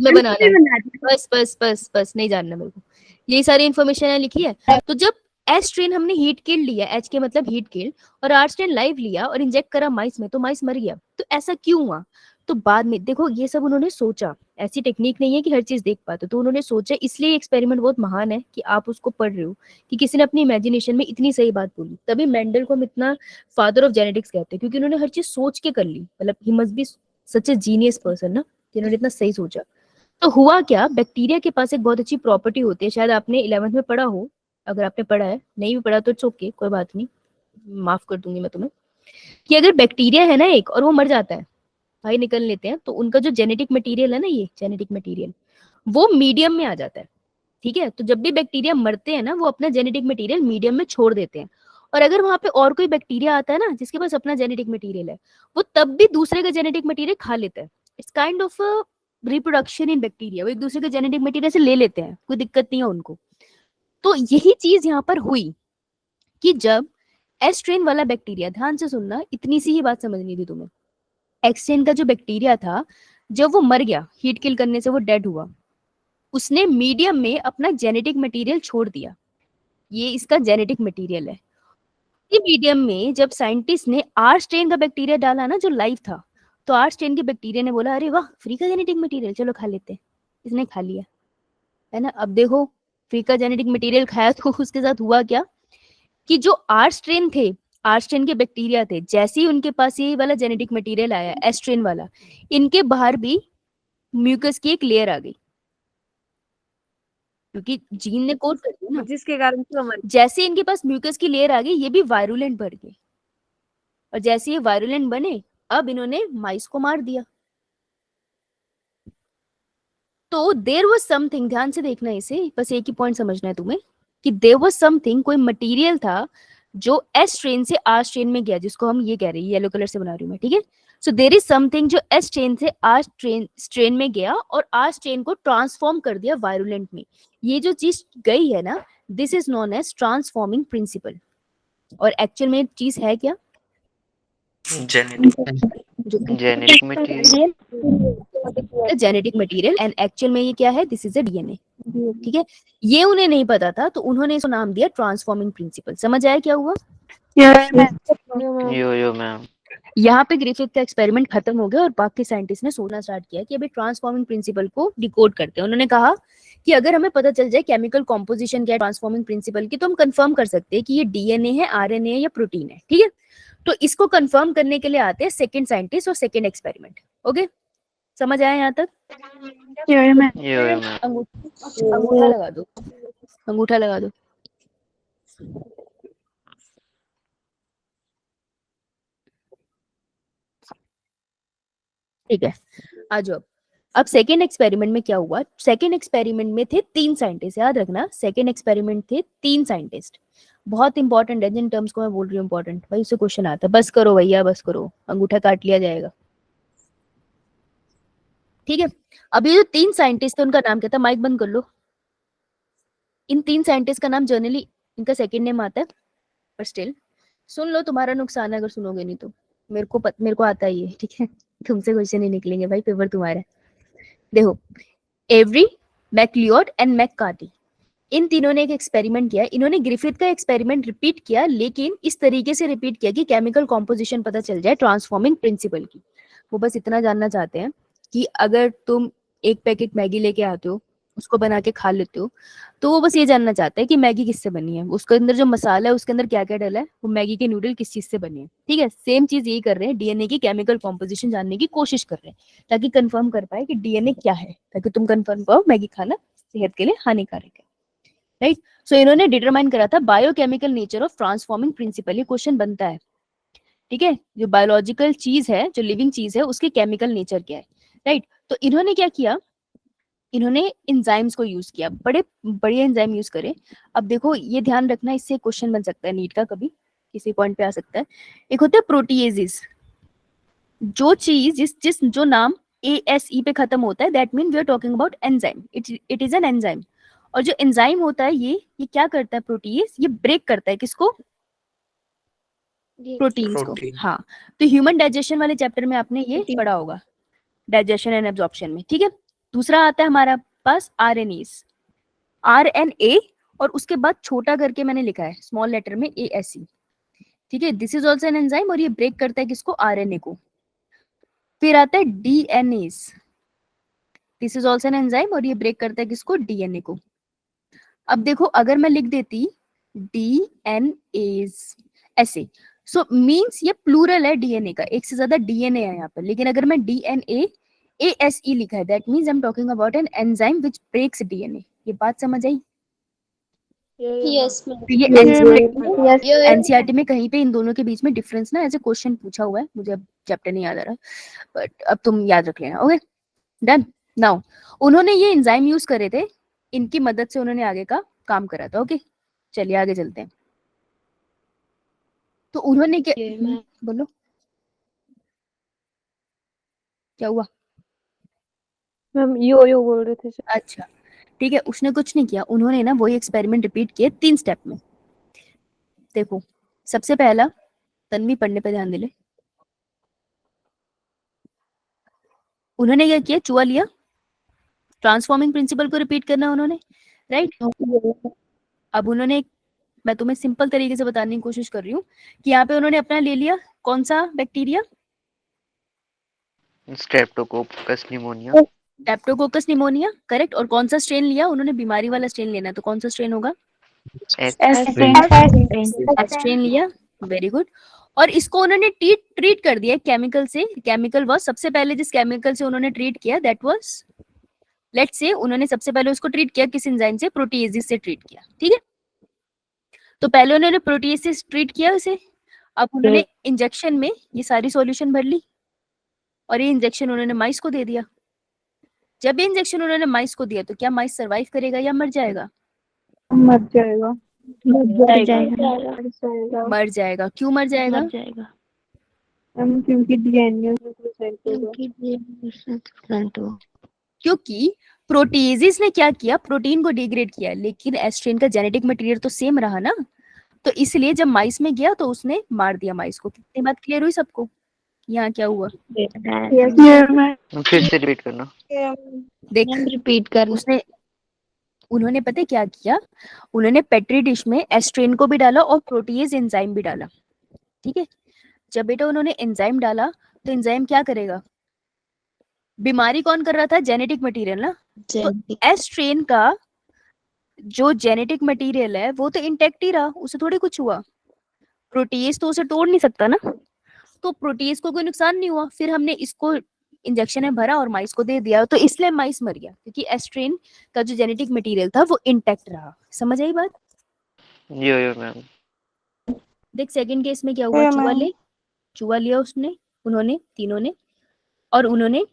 [SPEAKER 1] में बनाना, बस बस बस बस, नहीं जानना मेरे को। यही सारी इन्फॉर्मेशन लिखी है। तो जब एस स्ट्रेन हमने हीट किल्ड लिया, एच के मतलब हीट किल्ड, और आर स्ट्रेन लाइव लिया और इंजेक्ट करा माइस में, तो माइस मर गया। तो ऐसा क्यों हुआ? तो बाद में देखो, ये सब उन्होंने सोचा, ऐसी टेक्निक नहीं है कि हर चीज देख पाते, तो उन्होंने सोचा। इसलिए एक्सपेरिमेंट बहुत महान है कि आप उसको पढ़ रहे हो, कि किसी ने अपनी इमेजिनेशन में इतनी सही बात बोली। तभी मेंडल को हम इतना फादर ऑफ जेनेटिक्स कहते हैं, क्योंकि उन्होंने हर चीज सोच के कर ली। मतलब he must be such a genius person ना, जिन्होंने इतना सही सोचा। तो हुआ क्या, बैक्टीरिया के पास एक बहुत अच्छी प्रॉपर्टी होती है, शायद आपने 11th में पढ़ा हो। अगर आपने पढ़ा है, नहीं भी पढ़ा तो इट्स ओके, कोई बात नहीं, माफ कर दूंगी मैं तुम्हें। कि अगर बैक्टीरिया है ना एक, और वो मर जाता है, भाई निकल लेते हैं, तो उनका जो जेनेटिक मटेरियल है ना, ये जेनेटिक मटेरियल वो मीडियम में आ जाता है, ठीक है। तो जब भी बैक्टीरिया मरते हैं ना, वो अपना जेनेटिक मटेरियल मीडियम में छोड़ देते हैं। और अगर वहां पे और कोई बैक्टीरिया आता है ना, जिसके पास अपना जेनेटिक मटेरियल है, वो तब भी दूसरे का जेनेटिक मटेरियल खा लेता है। It's kind of reproduction in bacteria. वो एक दूसरे के जेनेटिक मटेरियल से ले लेते हैं, कोई दिक्कत नहीं है उनको। तो यही चीज यहाँ पर हुई कि जब एस स्ट्रेन वाला बैक्टीरिया, ध्यान से सुनना, इतनी सी ही बात समझनी थी तुम्हें। एक्स स्ट्रेन का जो बैक्टीरिया था, जब वो मर गया, हीट किल करने से वो डेड हुआ, उसने मीडियम में अपना जेनेटिक मटेरियल छोड़ दिया। ये इसका जेनेटिक मटेरियल है। मीडियम में जब साइंटिस्ट ने आर स्ट्रेन का बैक्टीरिया डाला ना, जो लाइव था, तो आर स्ट्रेन के बैक्टीरिया ने बोला, अरे वाह फ्री का जेनेटिक मटेरियल, चलो खा लेते हैं। इसने खा लिया, है ना। अब देखो, फ्री का जेनेटिक मटेरियल खाया तो उसके साथ हुआ क्या, कि जो आर स्ट्रेन थे, आर स्ट्रेन के बैक्टीरिया थे, जैसे ही उनके पास ये वाला जेनेटिक मटेरियल आया, एस स्ट्रेन वाला, इनके बाहर भी म्यूकस की एक लेयर आ गई, क्योंकि जीन ने कोड कर दिया ना,
[SPEAKER 2] जिसके कारण
[SPEAKER 1] जैसे इनके पास म्यूकस की लेयर आ गई, ये भी वायरुलेंट बन गए। और जैसे ये वायरुलेंट बने, अब इन्होंने माइस को मार दिया। तो देयर वाज समथिंग, ध्यान से देखना इसे, बस एक ही पॉइंट समझना है तुम्हें, कि देयर वाज समथिंग, कोई मटेरियल था जो एस स्ट्रेन से आर स्ट्रेन में गया, जिसको हम ये कह रहे हैं, येलो कलर से बना रही हूँ मैं, ठीक है। सो देयर इज समथिंग जो एस स्ट्रेन से आर स्ट्रेन में गया और आर स्ट्रेन को ट्रांसफॉर्म कर दिया वायरुलेंट में। ये जो चीज गई है ना, this is known as transforming principle. और एक्चुअल में चीज है क्या?
[SPEAKER 3] Genetic material.
[SPEAKER 1] Genetic material, and actual में ये क्या है? This is a DNA. ठीक है, ये उन्हें नहीं पता था तो उन्होंने इसको नाम दिया ट्रांसफॉर्मिंग प्रिंसिपल। समझ आया क्या हुआ?
[SPEAKER 3] यो मैम।
[SPEAKER 1] यहाँ पे ग्रिफिथ का एक्सपेरिमेंट खत्म हो गया और बाकी साइंटिस्ट ने सोचना स्टार्ट किया कि अभी ट्रांसफॉर्मिंग प्रिंसिपल को डिकोड करते हैं। उन्होंने कहा कि अगर हमें पता चल जाए केमिकल कॉम्पोजिशन क्या है ट्रांसफॉर्मिंग प्रिंसिपल की, तो हम कंफर्म कर सकते हैं कि ये डीएनए है, आरएनए है या प्रोटीन है। ठीक है, तो इसको कंफर्म करने के लिए आते हैं सेकंड साइंटिस्ट और सेकंड एक्सपेरिमेंट। ओके, समझ आया यहाँ तक?
[SPEAKER 3] यो मैम।
[SPEAKER 1] अंगूठा लगा दो, अंगूठा लगा दो। ठीक है, आ जाओ। अब सेकेंड एक्सपेरिमेंट में क्या हुआ? सेकेंड एक्सपेरिमेंट में थे 3 साइंटिस्ट, याद रखना। सेकेंड एक्सपेरिमेंट थे 3 साइंटिस्ट। बहुत इंपॉर्टेंट है, जिन टर्म्स को मैं बोल रही हूँ इंपॉर्टेंट, भाई उससे क्वेश्चन आता है। बस करो भैया, बस करो, अंगूठा काट लिया जाएगा। ठीक है, अब ये जो 3 साइंटिस्ट थे उनका नाम क्या था? माइक बंद कर लो। इन 3 साइंटिस्ट का नाम जनरली इनका सेकंड नेम आता है, पर स्टिल सुन लो, तुम्हारा नुकसान है अगर सुनोगे नहीं तो। मेरे को आता ही है, ठीक है। तुमसे क्वेश्चन नहीं निकलेंगे भाई, पेपर तुम्हारा है। देखो, एवरी, मैकलियोड एंड मैककार्टी, इन तीनों ने एक एक्सपेरिमेंट किया। इन्होंने ग्रिफिथ का एक्सपेरिमेंट रिपीट किया, लेकिन इस तरीके से रिपीट किया कि केमिकल कॉम्पोजिशन पता चल जाए ट्रांसफॉर्मिंग प्रिंसिपल की। वो बस इतना जानना चाहते हैं कि अगर तुम एक पैकेट मैगी लेके आते हो, उसको बना के खा लेते हो, तो वो बस ये जानना चाहते हैं कि मैगी किससे बनी है, उसके अंदर जो मसाला है उसके अंदर क्या क्या डला है, वो मैगी के नूडल किस चीज से बने हैं। ठीक है, सेम चीज यही कर रहे हैं, डीएनए की केमिकल कॉम्पोजिशन जानने की कोशिश कर रहे हैं, ताकि कंफर्म कर पाए कि डीएनए क्या है, ताकि तुम कंफर्म पाओ मैगी खाना सेहत के लिए हानिकारक है। राइट, सो इन्होंने डिटरमाइन करा था biochemical nature of transforming principle. ये क्वेश्चन बनता है, ठीक है, जो बायोलॉजिकल चीज है, जो लिविंग चीज है, उसके केमिकल नेचर क्या है। राइट, तो इन्होंने क्या किया? इन्होंने एंजाइम्स को यूज किया, बड़े बढ़िया एंजाइम यूज करे। अब देखो, ये ध्यान रखना, इससे क्वेश्चन बन सकता है नीट का, कभी किसी पॉइंट पे आ सकता है। एक होता है प्रोटीएजेस, जो चीज जो नाम ASE पे खत्म होता है, that mean we are talking about enzyme, it is an enzyme. और जो एंजाइम होता है, ये क्या करता है? प्रोटीएज, ये ब्रेक करता है किसको? प्रोटीन्स को। हाँ, तो ह्यूमन डाइजेशन वाले चैप्टर में आपने ये पढ़ा होगा, डाइजेशन एंड एब्जॉर्प्शन में। ठीक है, दूसरा आता है हमारा पास RNAs, RNA, और उसके बाद छोटा करके मैंने लिखा है स्मॉल लेटर में ASE। ठीक है, this is also an enzyme, और ये ब्रेक करता है किसको? RNA को। फिर आता है DNAs, this is also an enzyme, और ये ब्रेक करता है किसको? DNA को। अब देखो, अगर मैं लिख देती DNAs ऐसे, सो मीन्स ये प्लूरल है डीएनए का, एक से ज्यादा डीएनए है यहाँ पर। लेकिन अगर मैं DNA ASE लिखा है, that means I am talking about an enzyme which breaks DNA. ये बात समझ आई?
[SPEAKER 5] यस
[SPEAKER 1] ये एनसीईआरटी में कहीं पे इन दोनों के बीच में डिफरेंस ना ऐसे क्वेश्चन पूछा हुआ है, मुझे अब चैप्टर नहीं याद आ रहा, बट अब तुम याद रख लेना। Okay, done. नाउ, उन्होंने ये एंजाइम यूज करे थे, इनकी मदद से उन्होंने आगे का काम करा था। ओके, चलिए आगे चलते हैं। तो उन्होंने क्या, बोलो क्या हुआ?
[SPEAKER 2] मैम यो बोल रहे थे।
[SPEAKER 1] अच्छा, ठीक है, उसने कुछ नहीं किया, उन्होंने ना वही एक्सपेरिमेंट रिपीट किए 3 स्टेप में। देखो, सबसे पहला, तन्वी पढ़ने पे ध्यान दे ले। उन्होंने क्या किया? चूहा लिया, ट्रांसफॉर्मिंग प्रिंसिपल को रिपीट करना उन्होंने, राइट। अब उन्होंने, मैं तुम्हें सिंपल तरीके से बताने की कोशिश कर रही हूँ कि यहाँ पे उन्होंने अपना ले लिया कौन सा bacteria?
[SPEAKER 3] Streptococcus pneumonia.
[SPEAKER 1] Streptococcus pneumonia, correct. और कौन सा स्ट्रेन लिया उन्होंने? बीमारी वाला स्ट्रेन लेना, तो कौन सा स्ट्रेन होगा? स्ट्रेन लिया, वेरी गुड। और इसको उन्होंने ट्रीट कर दिया केमिकल से। केमिकल वाज, सबसे पहले जिस केमिकल से उन्होंने ट्रीट किया, दैट वाज, लेट्स से उन्होंने सबसे पहले उसको ट्रीट किया किस एंजाइम से? प्रोटीएजेस से ट्रीट किया। ठीक है, तो पहले उन्होंने प्रोटीएज से ट्रीट किया उसे। अब उन्होंने इंजेक्शन में ये सारी सॉल्यूशन भर ली, और ये इंजेक्शन उन्होंने माइस को दे दिया। जब ये इंजेक्शन उन्होंने माइस को दिया, तो क्या माइस सर्वाइव करेगा या मर जाएगा?
[SPEAKER 2] मर जाएगा।
[SPEAKER 1] मर जाएगा। क्यों मर जाएगा?
[SPEAKER 2] क्योंकि डीएनए
[SPEAKER 1] क्योंकि प्रोटीजेस ने क्या किया, प्रोटीन को डिग्रेड किया, लेकिन एस्ट्रेन का जेनेटिक मटेरियल तो सेम रहा ना, तो इसलिए जब माइस में गया तो उसने मार दिया माइस को। कितनी बात क्लियर हुई सबको? यहाँ क्या हुआ?
[SPEAKER 3] फिर से रिपीट करना।
[SPEAKER 1] देख
[SPEAKER 2] रिपीट करना।
[SPEAKER 1] उन्होंने पता है क्या किया, उन्होंने पेट्री डिश में एस्ट्रेन को भी डाला और प्रोटीज एंजाइम भी डाला। ठीक है, जब बेटा उन्होंने एंजाइम डाला तो एंजाइम क्या करेगा? बीमारी कौन कर रहा था? जेनेटिक मटेरियल ना। तो एस्ट्रेन का जो जेनेटिक मटेरियल है वो तो इंटैक्ट ही रहा, उसे थोड़ी कुछ हुआ। प्रोटीज तो उसे तोड़ नहीं सकता ना, तो प्रोटीज को कोई नुकसान नहीं हुआ। फिर हमने इसको इंजेक्शन में भरा और माइस को दे दिया, तो इसलिए माइस मर गया, क्योंकि एस्ट्रेन का जो जेनेटिक मटेरियल था वो इंटैक्ट रहा। समझ आई बात?
[SPEAKER 3] यो मैम।
[SPEAKER 1] देख सेकंड केस में क्या हुआ, चूहा लिया उसने, उन्होंने तीनों ने, और उन्होंने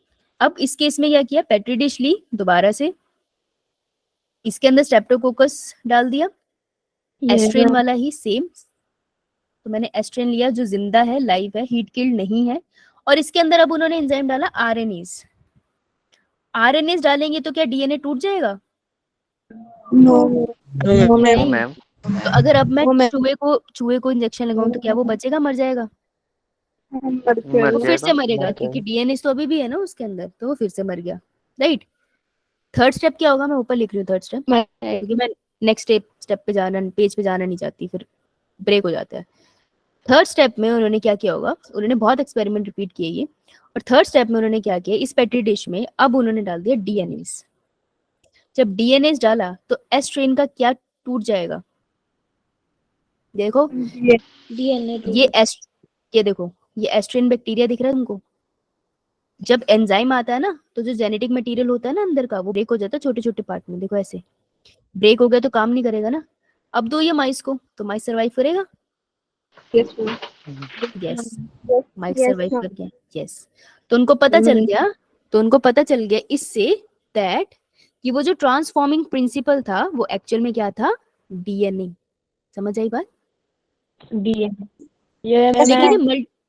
[SPEAKER 1] अब इस केस में क्या किया, पेट्री डिश ली दोबारा से, इसके अंदर स्ट्रेप्टोकोकस डाल दिया, एस्ट्रेन वाला ही सेम। तो मैंने एस्ट्रेन लिया जो जिंदा है, लाइव है, हीट किल्ड नहीं है, और इसके अंदर अब उन्होंने एंजाइम डाला आरएनएज। आरएनएज डालेंगे तो क्या डीएनए टूट जाएगा?
[SPEAKER 3] नो
[SPEAKER 1] नहीं।
[SPEAKER 3] मैम।
[SPEAKER 1] तो अगर अब मैं चूहे को इंजेक्शन लगाऊं तो क्या वो बचेगा, मर जाएगा? वो फिर से मरेगा, क्योंकि डीएनए तो अभी भी है ना उसके अंदर, तो वो फिर से मर गया। राइट। थर्ड स्टेप क्या होगा, मैं ऊपर लिख रही हूँ थर्ड स्टेप, क्योंकि मैं नेक्स्ट स्टेप पे जाना, पेज पे जाना नहीं चाहती, फिर ब्रेक हो जाता है। थर्ड स्टेप में उन्होंने क्या किया होगा, उन्होंने बहुत एक्सपेरिमेंट रिपीट किए ये, और थर्ड स्टेप में उन्होंने क्या किया, इस पेट्री डिश में अब उन्होंने डाल दिया डीएनएस। जब डीएनएस डाला तो एस्ट्रेन का क्या टूट जाएगा? देखो ये देखो, ये एस्ट्रेन बैक्टीरिया दिख रहा है तुमको? जब एंजाइम आता है ना, तो जो जेनेटिक मटेरियल होता है ना अंदर का, वो ब्रेक हो जाता है छोटे छोटे पार्ट में। देखो ऐसे ब्रेक हो गया तो काम नहीं करेगा ना। अब दो ये माइस को, तो माइस सर्वाइव करेगा? यस, माइस सर्वाइव कर गया। यस, तो उनको पता चल गया इससे दैट कि वो जो ट्रांसफॉर्मिंग प्रिंसिपल था वो एक्चुअल में क्या था, डीएनए। समझ आई बात?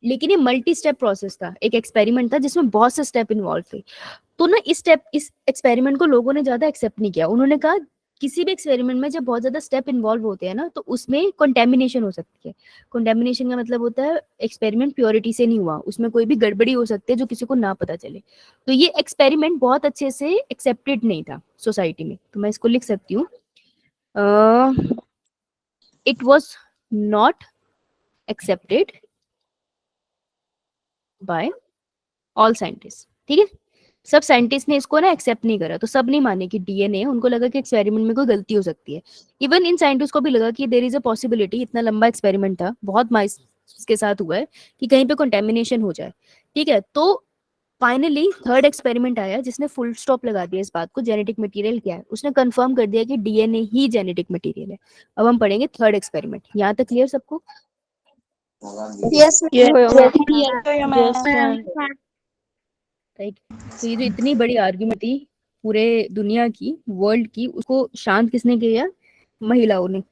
[SPEAKER 1] लेकिन ये मल्टी स्टेप प्रोसेस था, एक एक्सपेरिमेंट था जिसमें बहुत से स्टेप इन्वॉल्व थे। तो ना इस एक्सपेरिमेंट को लोगों ने ज्यादा एक्सेप्ट नहीं किया। उन्होंने कहा किसी भी एक्सपेरिमेंट में जब बहुत ज्यादा स्टेप इन्वॉल्व होते हैं ना, तो उसमें कंटेमिनेशन हो सकती है। कंटेमिनेशन का मतलब होता है एक्सपेरिमेंट प्योरिटी से नहीं हुआ, उसमें कोई भी गड़बड़ी हो सकती है जो किसी को ना पता चले। तो ये एक्सपेरिमेंट बहुत अच्छे से एक्सेप्टेड नहीं था सोसाइटी में, तो मैं इसको लिख सकती हूँ, it was not accepted by all scientist. ठीक है, सब साइंटिस्ट ने इसको ना एक्सेप्ट नहीं करा, तो सब नहीं माने कि डीएनए है। उनको लगा कि एक्सपेरिमेंट में कोई गलती हो सकती है। इवन इन साइंटिस्ट को भी लगा कि देयर इज अ पॉसिबिलिटी, इतना लंबा एक्सपेरिमेंट था, बहुत माइस के साथ हुआ है, कि कहीं पे कंटेमिनेशन हो जाए। ठीक है, तो फाइनली थर्ड एक्सपेरिमेंट आया जिसने फुल स्टॉप लगा दिया इस बात को, जेनेटिक मटेरियल क्या है, उसने कंफर्म कर दिया कि डीएनए ही जेनेटिक मटेरियल है। अब हम पढ़ेंगे थर्ड एक्सपेरिमेंट। यहाँ तक क्लियर सबको? राइट। तो ये जो इतनी बड़ी आर्ग्यूमेंट थी पूरे दुनिया की, वर्ल्ड की, उसको शांत किसने किया? महिलाओं ने।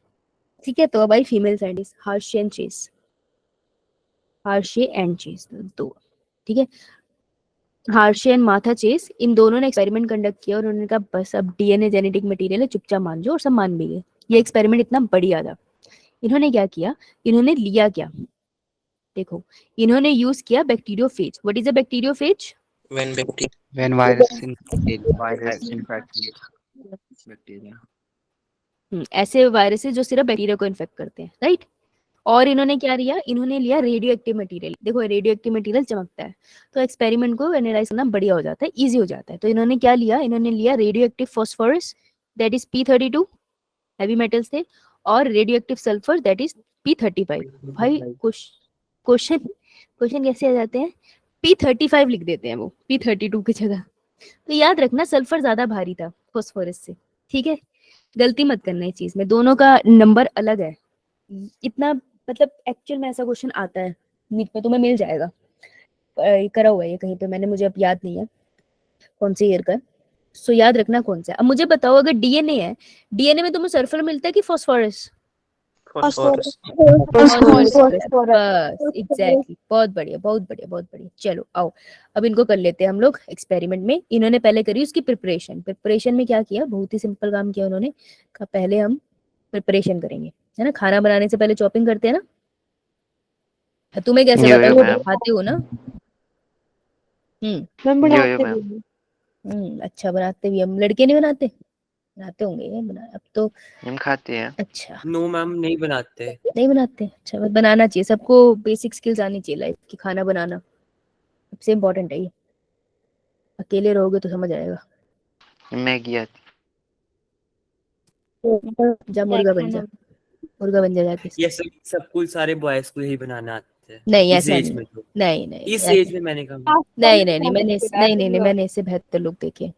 [SPEAKER 1] ठीक है, तो अब आई female scientist, Hershey and chase दो। ठीक है, हार्शे एंड मार्था चेस, इन दोनों ने एक्सपेरिमेंट कंडक्ट किया और उन्होंने कहा बस अब डीएनए जेनेटिक मटेरियल है, चुपचाप मान जाओ, और सब मान भी गए। ये एक्सपेरिमेंट इतना बढ़िया था। इन्होंने क्या किया, इन्होंने लिया क्या, देखो, इन्होंने यूज किया bacteriophage. What is a bacteriophage?
[SPEAKER 4] when virus infects bacteria.
[SPEAKER 1] ऐसे वायरसेस जो सिर्फ बैक्टीरिया को इन्फेक्ट करते हैं। राइट। और इन्होंने क्या लिया, इन्होंने लिया रेडियो एक्टिव मटीरियल। देखो रेडियो एक्टिव मटीरियल चमकता है, तो एक्सपेरिमेंट को एनालाइज करना बढ़िया हो जाता है, इजी हो जाता है। तो इन्होंने क्या लिया, इन्होंने लिया radio active phosphorus, that is P32, heavy metals थे, और radio active sulphur, that is P35। भाई क्वेश्चन कैसे आ जाते हैं, P35 लिख देते हैं वो P32 की जगह। तो याद रखना सल्फर ज्यादा भारी था फॉस्फोरस से। ठीक है, गलती मत करना इस चीज में, दोनों का नंबर अलग है। इतना मतलब एक्चुअल में ऐसा क्वेश्चन आता है नीट में, तुम्हें मिल जाएगा, करा हुआ है ये कहीं पे, मैंने, मुझे अब याद नहीं है कौन से ईयर का। सो याद रखना कौन सा है। अब मुझे बताओ, अगर डीएनए है, डीएनए में तुम्हें सल्फर मिलता है कि फॉस्फोरस?
[SPEAKER 3] फॉस्फोरस।
[SPEAKER 1] बस एग्जैक्टली, बहुत बढ़िया बहुत बढ़िया बहुत बढ़िया। चलो आओ अब इनको कर लेते हैं हम लोग एक्सपेरिमेंट में। इन्होंने पहले करी उसकी प्रिपरेशन में क्या किया, बहुत ही सिंपल काम किया उन्होंने। कहा पहले हम प्रिपरेशन करेंगे, है ना, खाना बनाने से पहले चॉपिंग करते हैं ना। तुम्हें कैसे
[SPEAKER 3] यो
[SPEAKER 1] पता,
[SPEAKER 3] यो
[SPEAKER 1] तुम
[SPEAKER 3] मैम।
[SPEAKER 1] खाते हो ना।
[SPEAKER 2] मैम
[SPEAKER 3] यो
[SPEAKER 2] बनाते
[SPEAKER 3] यो
[SPEAKER 2] भी
[SPEAKER 3] मैम।
[SPEAKER 2] हैं।
[SPEAKER 1] अच्छा बनाते भी, हम लड़के नहीं बनाते, बनाते होंगे बना अब तो।
[SPEAKER 3] हम खाते हैं।
[SPEAKER 1] अच्छा
[SPEAKER 6] नो मैम नहीं बनाते।
[SPEAKER 1] नहीं बनाते, अच्छा बस बनाना चाहिए सबको, बेसिक स्किल्स आनी चाहिए लाइफ की, खाना बनाना सबसे इम्पोर्टेंट है ये। अकेले रहोगे तो समझ आएगा।
[SPEAKER 3] मैगी आती।
[SPEAKER 1] जा मुर्गा बन जा, मुर्गा बन जा जाके।
[SPEAKER 6] ये सब कुछ सारे बॉयज को यही बनाना आता है
[SPEAKER 1] नहीं
[SPEAKER 6] इस
[SPEAKER 1] ऐसा
[SPEAKER 6] एज
[SPEAKER 1] नहीं,
[SPEAKER 6] में। तो
[SPEAKER 1] नहीं नहीं
[SPEAKER 6] इस
[SPEAKER 1] नहीं,
[SPEAKER 6] एज में मैंने कहा
[SPEAKER 1] नहीं मैंने इससे बेहतर लोग देखे।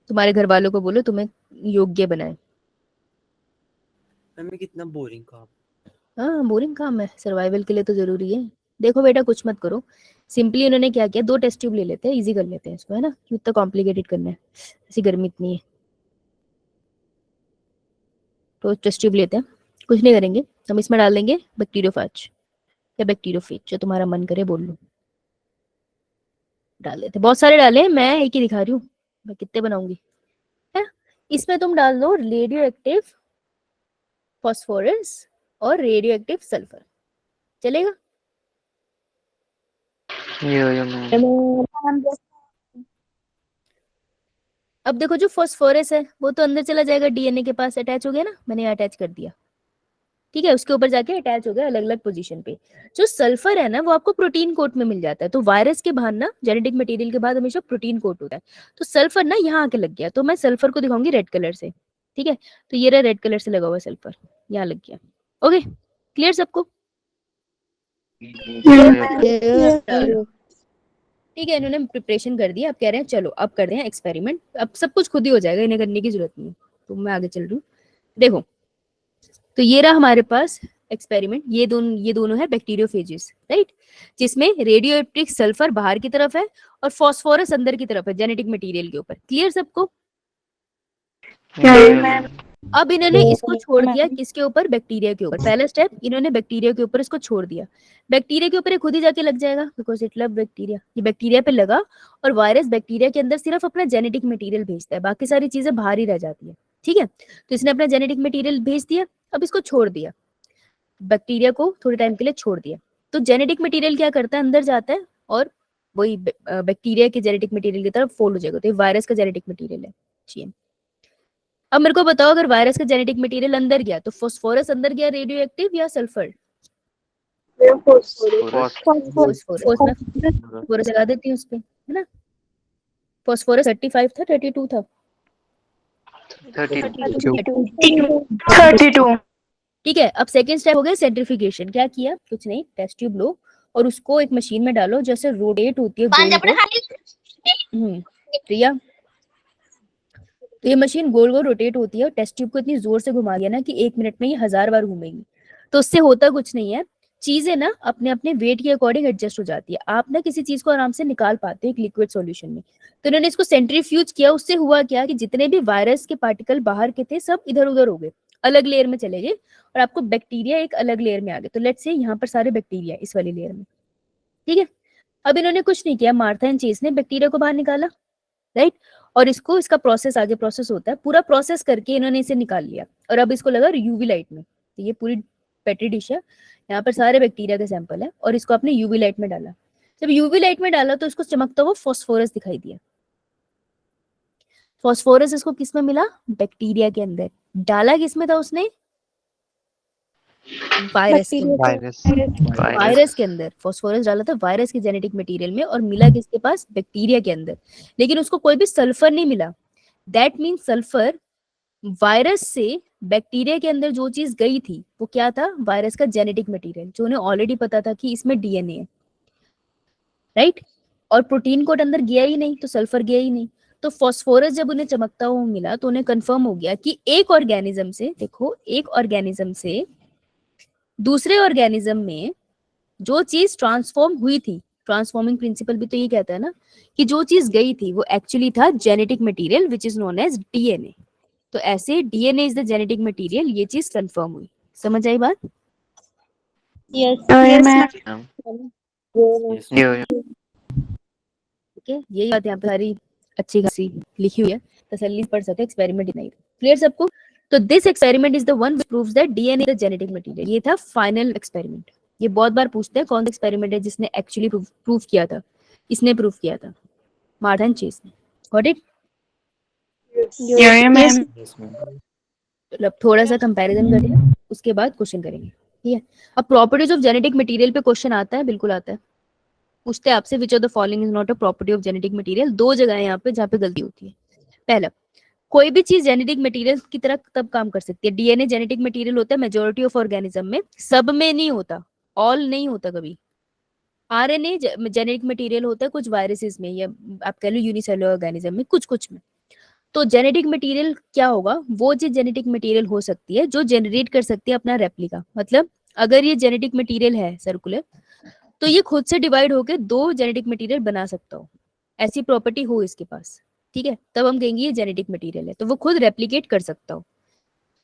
[SPEAKER 1] तुम्हारे घर वालों को बोलो तुम्हें योग्य बनाए।
[SPEAKER 6] मैम कितना बोरिंग काम।
[SPEAKER 1] हाँ बोरिंग काम है, सर्वाइवल के लिए तो जरूरी है। देखो बेटा कुछ मत करो, सिंपली उन्होंने क्या किया, 2 टेस्ट ट्यूब ले लेते हैं, इजी कर लेते हैं इसको, है ना, क्यों इतना कॉम्प्लिकेटेड करना है, ऐसी गर्मी इतनी है। तो टेस्ट ट्यूब लेते हैं, कुछ नहीं करेंगे, हम इसमें डाल देंगे बैक्टीरियोफेज या बैक्टीरियोफेज, जो तुम्हारा मन करे बोल लो। डाल देते, बहुत सारे डाले, मैं एक ही दिखा रही हूँ, मैं कितने बनाऊंगी, है। इसमें तुम डाल दो रेडियो एक्टिव फॉस्फोरस और रेडियो एक्टिव सल्फर, चलेगा।
[SPEAKER 3] यो मैम।
[SPEAKER 1] अब देखो जो फॉस्फोरस है वो तो अंदर चला जाएगा, डीएनए के पास अटैच हो गया ना, मैंने यहाँ अटैच कर दिया, ठीक है, उसके ऊपर जाके अटैच हो गया अलग अलग पोजीशन पे। जो सल्फर है ना वो आपको प्रोटीन कोट में मिल जाता है, तो वायरस के बाद ना जेनेटिक मटेरियल के बाद हमेशा प्रोटीन कोट होता है, तो सल्फर ना यहाँ आके लग गया, तो मैं सल्फर को दिखाऊंगी रेड कलर से, ठीक है, तो ये रहा रेड कलर से लगा हुआ सल्फर, यहाँ लग गया। ओके क्लियर सबको, ठीक है। इन्होंने प्रिपरेशन कर दिया, अब कह रहे हैं चलो अब कर रहे हैं एक्सपेरिमेंट, अब सब कुछ खुद ही हो जाएगा, इन्हें करने की जरूरत नहीं है, तो मैं आगे चल रही हूँ। देखो तो ये रहा हमारे पास एक्सपेरिमेंट, ये दोनों है बैक्टीरियोफेजेस, राइट, जिसमें रेडियो एक्टिव सल्फर बाहर की तरफ है और फास्फोरस अंदर की तरफ है जेनेटिक मटेरियल के ऊपर। क्लियर सबको। अब इन्होंने इसको छोड़ दिया किसके ऊपर, बैक्टीरिया के ऊपर। पहला स्टेप इन्होंने बैक्टीरिया के ऊपर इसको छोड़ दिया, बैक्टीरिया के ऊपर ये खुद ही जाके लग जाएगा, बिकॉज इट लव बैक्टीरिया, ये बैक्टीरिया पे लगा, और वायरस बैक्टीरिया के अंदर सिर्फ अपना जेनेटिक मटेरियल भेजता है, बाकी सारी चीजें बाहर ही रह जाती है, ठीक है। तो इसने अपना जेनेटिक मटेरियल भेज दिया, अब इसको छोड़ दिया, बैक्टीरिया को थोड़े टाइम के लिए छोड़ दिया, तो जेनेटिक मटेरियल क्या करता है, अंदर जाता है और वही बैक्टीरिया के जेनेटिक मटेरियल की तरफ फोल्ड हो जाएगा, तो ये वायरस का जेनेटिक मटेरियल है, ठीक। अब मेरे को बताओ अगर वायरस का जेनेटिक मटेरियल अंदर गया तो फास्फोरस अंदर गया रेडियो एक्टिव या सल्फर? फास्फोरस लगा देती हूँ उस पे, है ना। फास्फोरस 35 था 32 था
[SPEAKER 5] 32।
[SPEAKER 1] ठीक है। अब सेकंड स्टेप हो गया सेंट्रीफ्यूगेशन। क्या किया, कुछ नहीं, टेस्ट ट्यूब लो और उसको एक मशीन में डालो, जैसे रोटेट होती है गोल गोल, प्रिया, तो ये मशीन गोल गोल रोटेट होती है और टेस्ट ट्यूब को इतनी जोर से घुमा दिया ना कि 1 मिनट में ये 1000 बार घूमेगी, तो उससे होता कुछ नहीं है, चीजें ना अपने अपने वेट के अकॉर्डिंग एडजस्ट हो जाती है, आप ना किसी चीज को आराम से निकाल पाते हो एक लिक्विड सॉल्यूशन में। तो इन्होंने इसको सेंट्रीफ्यूज किया, उससे हुआ क्या कि जितने भी वायरस के पार्टिकल बाहर के थे सब इधर उधर हो गए, अलग लेयर में चले गए, और आपको बैक्टीरिया एक अलग लेयर में आ गए। तो लेट्स से यहाँ पर सारे बैक्टीरिया इस वाली लेयर में, ठीक है। अब इन्होंने कुछ नहीं किया, मार्था एंड चेस ने बैक्टीरिया को बाहर निकाला, राइट, और इसको इसका प्रोसेस आगे प्रोसेस होता है, पूरा प्रोसेस करके इन्होंने इसे निकाल लिया, और अब इसको लगा यूवी लाइट में, तो ये पूरी पेट्री डिश है, यहाँ पर सारे बैक्टीरिया के सैंपल है, और इसको आपने यूवी लाइट में डाला। जब यूवी लाइट में डाला तो इसको चमकता हुआ फास्फोरस दिखाई दिया। फास्फोरस इसको किस में मिला, बैक्टीरिया के अंदर। डाला किसमें था उसने, वायरस के अंदर, वायरस के अंदर फास्फोरस डाला था, वायरस के जेनेटिक मटेरियल में, और मिला किसके पास, बैक्टीरिया के अंदर। लेकिन उसको कोई भी सल्फर नहीं मिला, दैट मीन सल्फर वायरस से बैक्टीरिया के अंदर जो चीज गई थी वो क्या था, वायरस का जेनेटिक मटेरियल, जो उन्हें ऑलरेडी पता था कि इसमें डीएनए है, राइट, और प्रोटीन कोड अंदर गया ही नहीं, तो सल्फर गया ही नहीं। तो फास्फोरस जब उन्हें चमकता हुआ मिला तो उन्हें कंफर्म हो गया कि एक ऑर्गेनिज्म से, देखो, एक ऑर्गेनिज्म से दूसरे ऑर्गेनिज्म में जो चीज ट्रांसफॉर्म हुई थी, ट्रांसफॉर्मिंग प्रिंसिपल भी तो ये कहता है ना कि जो चीज गई थी वो एक्चुअली था genetic material which is known as DNA. तो ऐसे DNA is the genetic material, ये चीज कंफर्म हुई। समझ आई बात?
[SPEAKER 3] मैम यो यो
[SPEAKER 1] ठीक है, यही बात यहाँ पे सारी अच्छी खासी लिखी हुई है, तसल्ली से पढ़ सकते, एक्सपेरिमेंट नहीं। क्लियर सबको? तो this experiment is the one which proves that DNA is the genetic material. ये था फाइनल एक्सपेरिमेंट। ये बहुत बार पूछते हैं कौन सा एक्सपेरिमेंट है जिसने एक्चुअली प्रूव किया था। इसने प्रूव किया था, मार्था एंड चेस ने। Got it? मतलब थोड़ा सा कंपैरिजन करें, उसके बाद क्वेश्चन करेंगे, ठीक है? अब प्रॉपर्टीज ऑफ जेनेटिक मटेरियल पे क्वेश्चन आता है, बिल्कुल आता है। पूछते हैं आपसे, which of the following is not a property of genetic material. दो जगह है यहाँ पे जहाँ पे गलती होती है। पहला, कोई भी चीज जेनेटिक मटेरियल की तरह तब काम कर सकती है। डीएनए जेनेटिक मटेरियल होता है मेजॉरिटी ऑफ ऑर्गेनिज्म में, सब में नहीं होता, ऑल नहीं होता कभी। आरएनए जेनेटिक मटेरियल होता है कुछ वायरसेस में, या आप कह लो यूनिसेलुलर ऑर्गेनिज्म में, कुछ कुछ में। तो जेनेटिक मटेरियल क्या होगा? वो चीज जेनेटिक मटेरियल हो सकती है जो जनरेट कर सकती है अपना रेप्लिका। मतलब अगर ये जेनेटिक मटेरियल है सर्कुलर, तो ये खुद से डिवाइड होकर दो जेनेटिक मटेरियल बना सकता हो, ऐसी प्रॉपर्टी हो इसके पास, ठीक है? तब हम कहेंगे ये जेनेटिक मटेरियल है, तो वो खुद रेप्लिकेट कर सकता हो।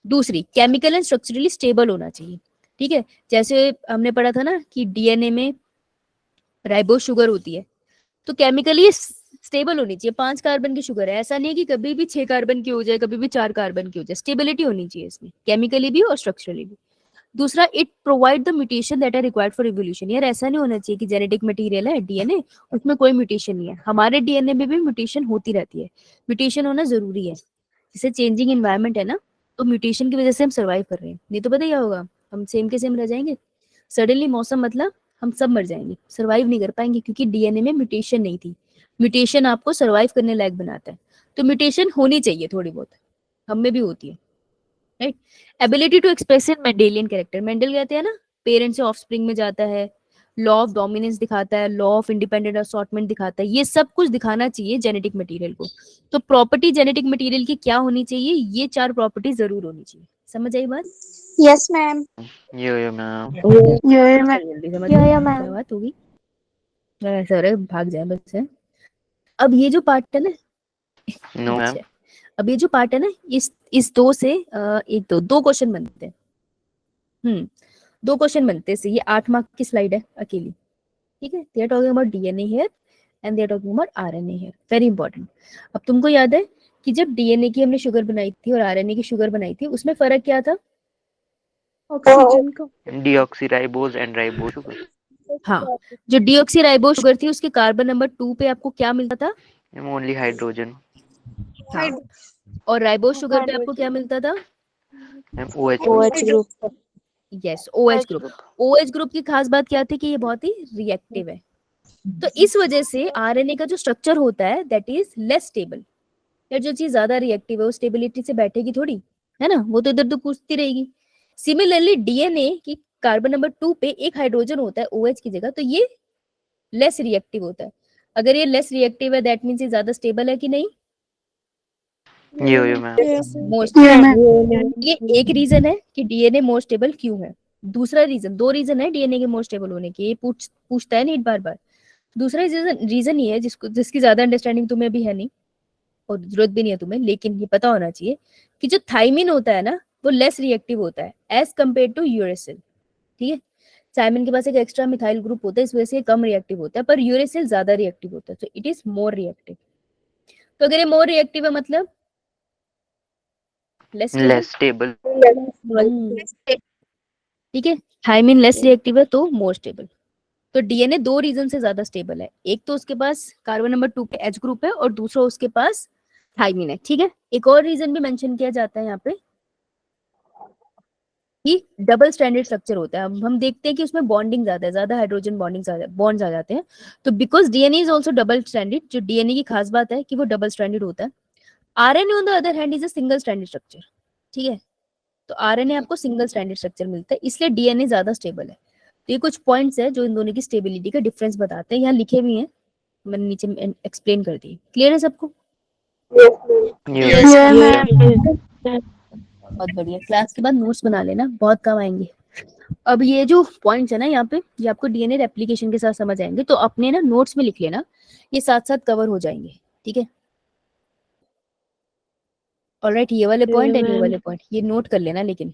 [SPEAKER 1] दूसरी, केमिकल एंड स्ट्रक्चरली स्टेबल होना चाहिए, ठीक है? जैसे हमने पढ़ा था ना कि डीएनए में राइबोस शुगर होती है, तो केमिकली स्टेबल होनी चाहिए। 5 कार्बन की शुगर है, ऐसा नहीं है कि कभी भी 6 कार्बन की हो जाए, कभी भी 4 कार्बन की हो जाए। स्टेबिलिटी होनी चाहिए इसमें, केमिकली भी और स्ट्रक्चरली भी। दूसरा, it provide the mutation that are required for evolution. यार ऐसा नहीं होना चाहिए कि जेनेटिक मटेरियल है डीएनए, उसमें कोई म्यूटेशन नहीं है। हमारे डीएनए में भी म्यूटेशन होती रहती है, म्यूटेशन होना जरूरी है। जैसे चेंजिंग एनवायरनमेंट है ना, तो म्यूटेशन की वजह से हम सर्वाइव कर रहे हैं। नहीं तो पता क्या होगा, हम सेम के सेम रह जाएंगे। सडनली मौसम मतलब हम सब मर जाएंगे, सर्वाइव नहीं कर पाएंगे, क्योंकि डीएनए में म्यूटेशन नहीं थी। म्यूटेशन आपको सर्वाइव करने लायक बनाता है। तो म्यूटेशन होनी चाहिए थोड़ी बहुत, हम में भी होती है, right? Ability to express in Mendelian character. Mendel कहते हैं ना, पेरेंट से ऑफस्प्रिंग में जाता है, लॉ ऑफ डोमिनेंस दिखाता है, लॉ ऑफ इंडिपेंडेंट असॉर्टमेंट दिखाता है। ये सब कुछ दिखाना चाहिए जेनेटिक मटेरियल को। तो प्रॉपर्टी जेनेटिक मटेरियल की क्या होनी चाहिए? ये 4 प्रॉपर्टी जरूर होनी चाहिए। समझ आई बात?
[SPEAKER 5] Yes ma'am.
[SPEAKER 3] यो मैम
[SPEAKER 1] जल्दी समझ लो, क्या बात होगी? सर भाग जाए बस है। अब ये जो पार्ट है ना,
[SPEAKER 3] नो मैम
[SPEAKER 1] अच्छा, अब ये जो पार्ट है ना, इस दो से एक दो क्वेश्चन बनते हैं। 2 क्वेश्चन बनते हैं। ये 8 मार्क की स्लाइड है अकेली, ठीक है? They are talking about DNA here and they are talking about RNA here. Very important. अब तुमको याद है कि जब डीएनए की हमने शुगर बनाई थी और आरएनए की शुगर बनाई थी, उसमें फर्क क्या था?
[SPEAKER 2] ऑक्सीजन का।
[SPEAKER 3] Deoxyribose and ribose sugar.
[SPEAKER 1] हाँ, जो डीऑक्सीराइबोज शुगर थी उसके कार्बन नंबर 2 पे आपको क्या मिलता था?
[SPEAKER 3] Only hydrogen.
[SPEAKER 1] हाँ, और राइबोज शुगर पे आपको क्या मिलता था?
[SPEAKER 3] OH
[SPEAKER 2] group.
[SPEAKER 1] Yes, OH group. OH group की खास बात क्या थी कि ये बहुत ही रिएक्टिव है। तो इस वजह से आरएनए का जो स्ट्रक्चर होता है दैट इज लेस स्टेबल। यार जो चीज ज्यादा रिएक्टिव है वो स्टेबिलिटी से बैठेगी थोड़ी, है ना? वो तो इधर तो कूदती रहेगी। सिमिलरली डीएनए की कार्बन नंबर 2 पे एक हाइड्रोजन होता है OH की जगह, तो ये लेस रिएक्टिव होता है। अगर ये लेस रिएक्टिव है दैट मींस ये ज्यादा स्टेबल है कि नहीं?
[SPEAKER 3] यो मैम
[SPEAKER 1] मोस्ट, ये एक रीजन है कि डीएनए मोर स्टेबल क्यों है। दूसरा रीजन, 2 रीजन है डीएनए के मोर स्टेबल होने के, ये पूछता है नहीं बार बार। दूसरा रीजन ये है जिसकी ज्यादा अंडरस्टैंडिंग तुम्हें भी है नहीं और जरूरत भी नहीं है तुम्हें, लेकिन ये पता होना चाहिए कि जो थाइमिन होता है ना, वो लेस रिएक्टिव होता है एज कम्पेयर टू यूरेसिल, ठीक है? थाइमिन के पास एक एक्स्ट्रा मिथाइल ग्रुप होता है, इस वजह से कम रिएक्टिव होता है, पर यूरेसिल ज्यादा रिएक्टिव होता है, तो इट इज मोर रिएक्टिव। तो अगर ये मोर रिएक्टिव है मतलब लेस
[SPEAKER 3] स्टेबल।
[SPEAKER 1] ठीक है? थाइमिन लेस रिएक्टिव है तो मोर स्टेबल। तो डीएनए 2 रीजन से ज्यादा स्टेबल है। एक तो उसके पास कार्बन नंबर 2 पे H ग्रुप है और दूसरा उसके पास थाइमिन है, ठीक है? एक और रीजन भी मेंशन किया जाता है यहाँ पे कि डबल स्ट्रैंडेड स्ट्रक्चर होता है। हम देखते हैं कि उसमें बॉन्डिंग ज्यादा है, ज्यादा हाइड्रोजन बॉन्ड्स आ जाते हैं। तो because DNA is also double stranded, जो डीएनए की खास बात है कि वो डबल स्ट्रैंडेड होता है। RNA on the other hand is a single stranded structure, ठीक है? तो आरएनए आपको सिंगल स्ट्रैंडेड स्ट्रक्चर मिलता है, इसलिए डीएनए ज्यादा स्टेबल है। तो ये कुछ पॉइंट्स है जो इन दोनों की स्टेबिलिटी का डिफरेंस बताते हैं, यहाँ लिखे भी हैं, मैंने नीचे एक्सप्लेन कर दी। क्लियर है सबको? बहुत बढ़िया। क्लास के बाद नोट्स बना लेना, बहुत काम आएंगे। अब ये जो पॉइंट्स है ना यहाँ पे, ये आपको डीएनए रेप्लिकेशन के साथ समझ आएंगे, तो अपने ना नोट्स में लिख लेना, ये साथ साथ कवर हो जाएंगे, ठीक है? ऑलराइट, ये वाले पॉइंट एंड ये वाले पॉइंट ये नोट कर लेना, लेकिन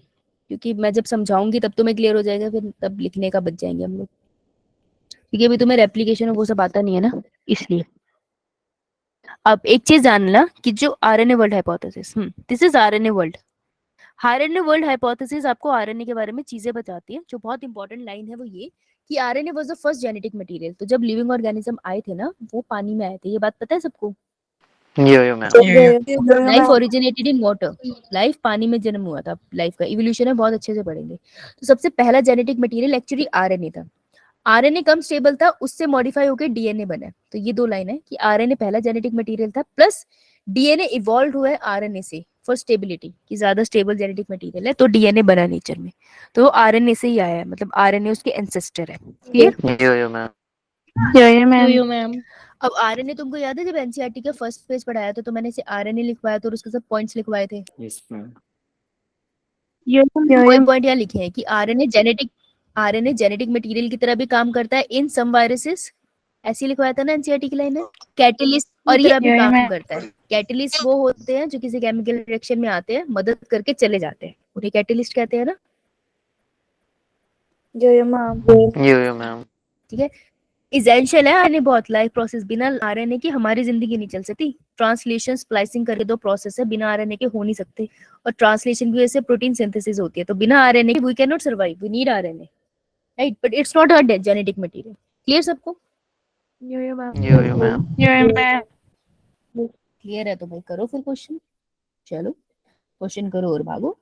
[SPEAKER 1] क्योंकि मैं जब समझाऊंगी तब तुम्हें क्लियर हो जाएगा, फिर तब लिखने का बच जाएंगे हम लोग, क्योंकि अभी तुम्हें रेप्लिकेशन और वो सब आता नहीं है ना, इसलिए। अब एक चीज जानना कि जो RNA world hypothesis, this is RNA world. RNA world hypothesis आपको आरएनए के बारे में चीजें बताती है। जो बहुत इंपॉर्टेंट लाइन है वो ये कि RNA was the first genetic material. तो जब लिविंग ऑर्गेनिज्म आए थे ना, वो पानी में आए थे, ये बात पता है सबको?
[SPEAKER 3] Yo ma'am.
[SPEAKER 1] Life originated in water, life पानी में जन्म हुआ था। लाइफ का इवोल्यूशन है, बहुत अच्छे से पढ़ेंगे। तो सबसे पहला जेनेटिक मटेरियल एक्चुअली आरएनए था। आरएनए कम स्टेबल था, उससे मॉडिफाई होकर डीएनए बना। तो ये दो लाइन है कि आरएनए पहला जेनेटिक मटेरियल था, प्लस डीएनए इवॉल्व हुआ है आरएनए से फॉर स्टेबिलिटी, कि ज्यादा स्टेबल जेनेटिक मटेरियल है, तो डीएनए बना नेचर में। तो आरएनए से ही आया है, मतलब आरएनए उसके एंसेस्टर है। क्लियर?
[SPEAKER 3] यो मैम।
[SPEAKER 5] मैम।
[SPEAKER 1] अब आरएनए तुमको याद है जब एनसीईआरटी का फर्स्ट पेज पढ़ाया था तो मैंने इसे आरएनए लिखवाया था और उसके सब पॉइंट्स लिखवाए थे।
[SPEAKER 4] Yes ma'am.
[SPEAKER 1] कोई पॉइंट यहाँ लिखे हैं कि आरएनए जेनेटिक मटेरियल की तरह भी काम करता है इन सम वायरसेस, ऐसे लिखवाया था ना एनसीईआरटी की लाइन है। कैटलिस्ट और ये भी काम करता है। कैटलिस्ट वो होते हैं जो किसी केमिकल रिएक्शन में आते हैं, मदद करके चले जाते हैं, उन्हें कैटलिस्ट कहते हैं ना।
[SPEAKER 3] यो मैम।
[SPEAKER 1] ठीक है, इसेंशियल है आरएनए बहुत। लाइफ प्रोसेस बिना आरएनए के हमारी जिंदगी नहीं चल सकती। ट्रांसलेशन, स्प्लाइसिंग करके दो प्रोसेस है, बिना आरएनए के हो नहीं सकते। और ट्रांसलेशन की वजह से प्रोटीन सिंथेसिस होती है, तो बिना RNA we can not survive, we need RNA, right? But it's not a genetic material. Clear सबको?
[SPEAKER 3] Yo ma'am.
[SPEAKER 1] क्लियर है तो भाई करो फिर क्वेश्चन। चलो क्वेश्चन करो और भागो।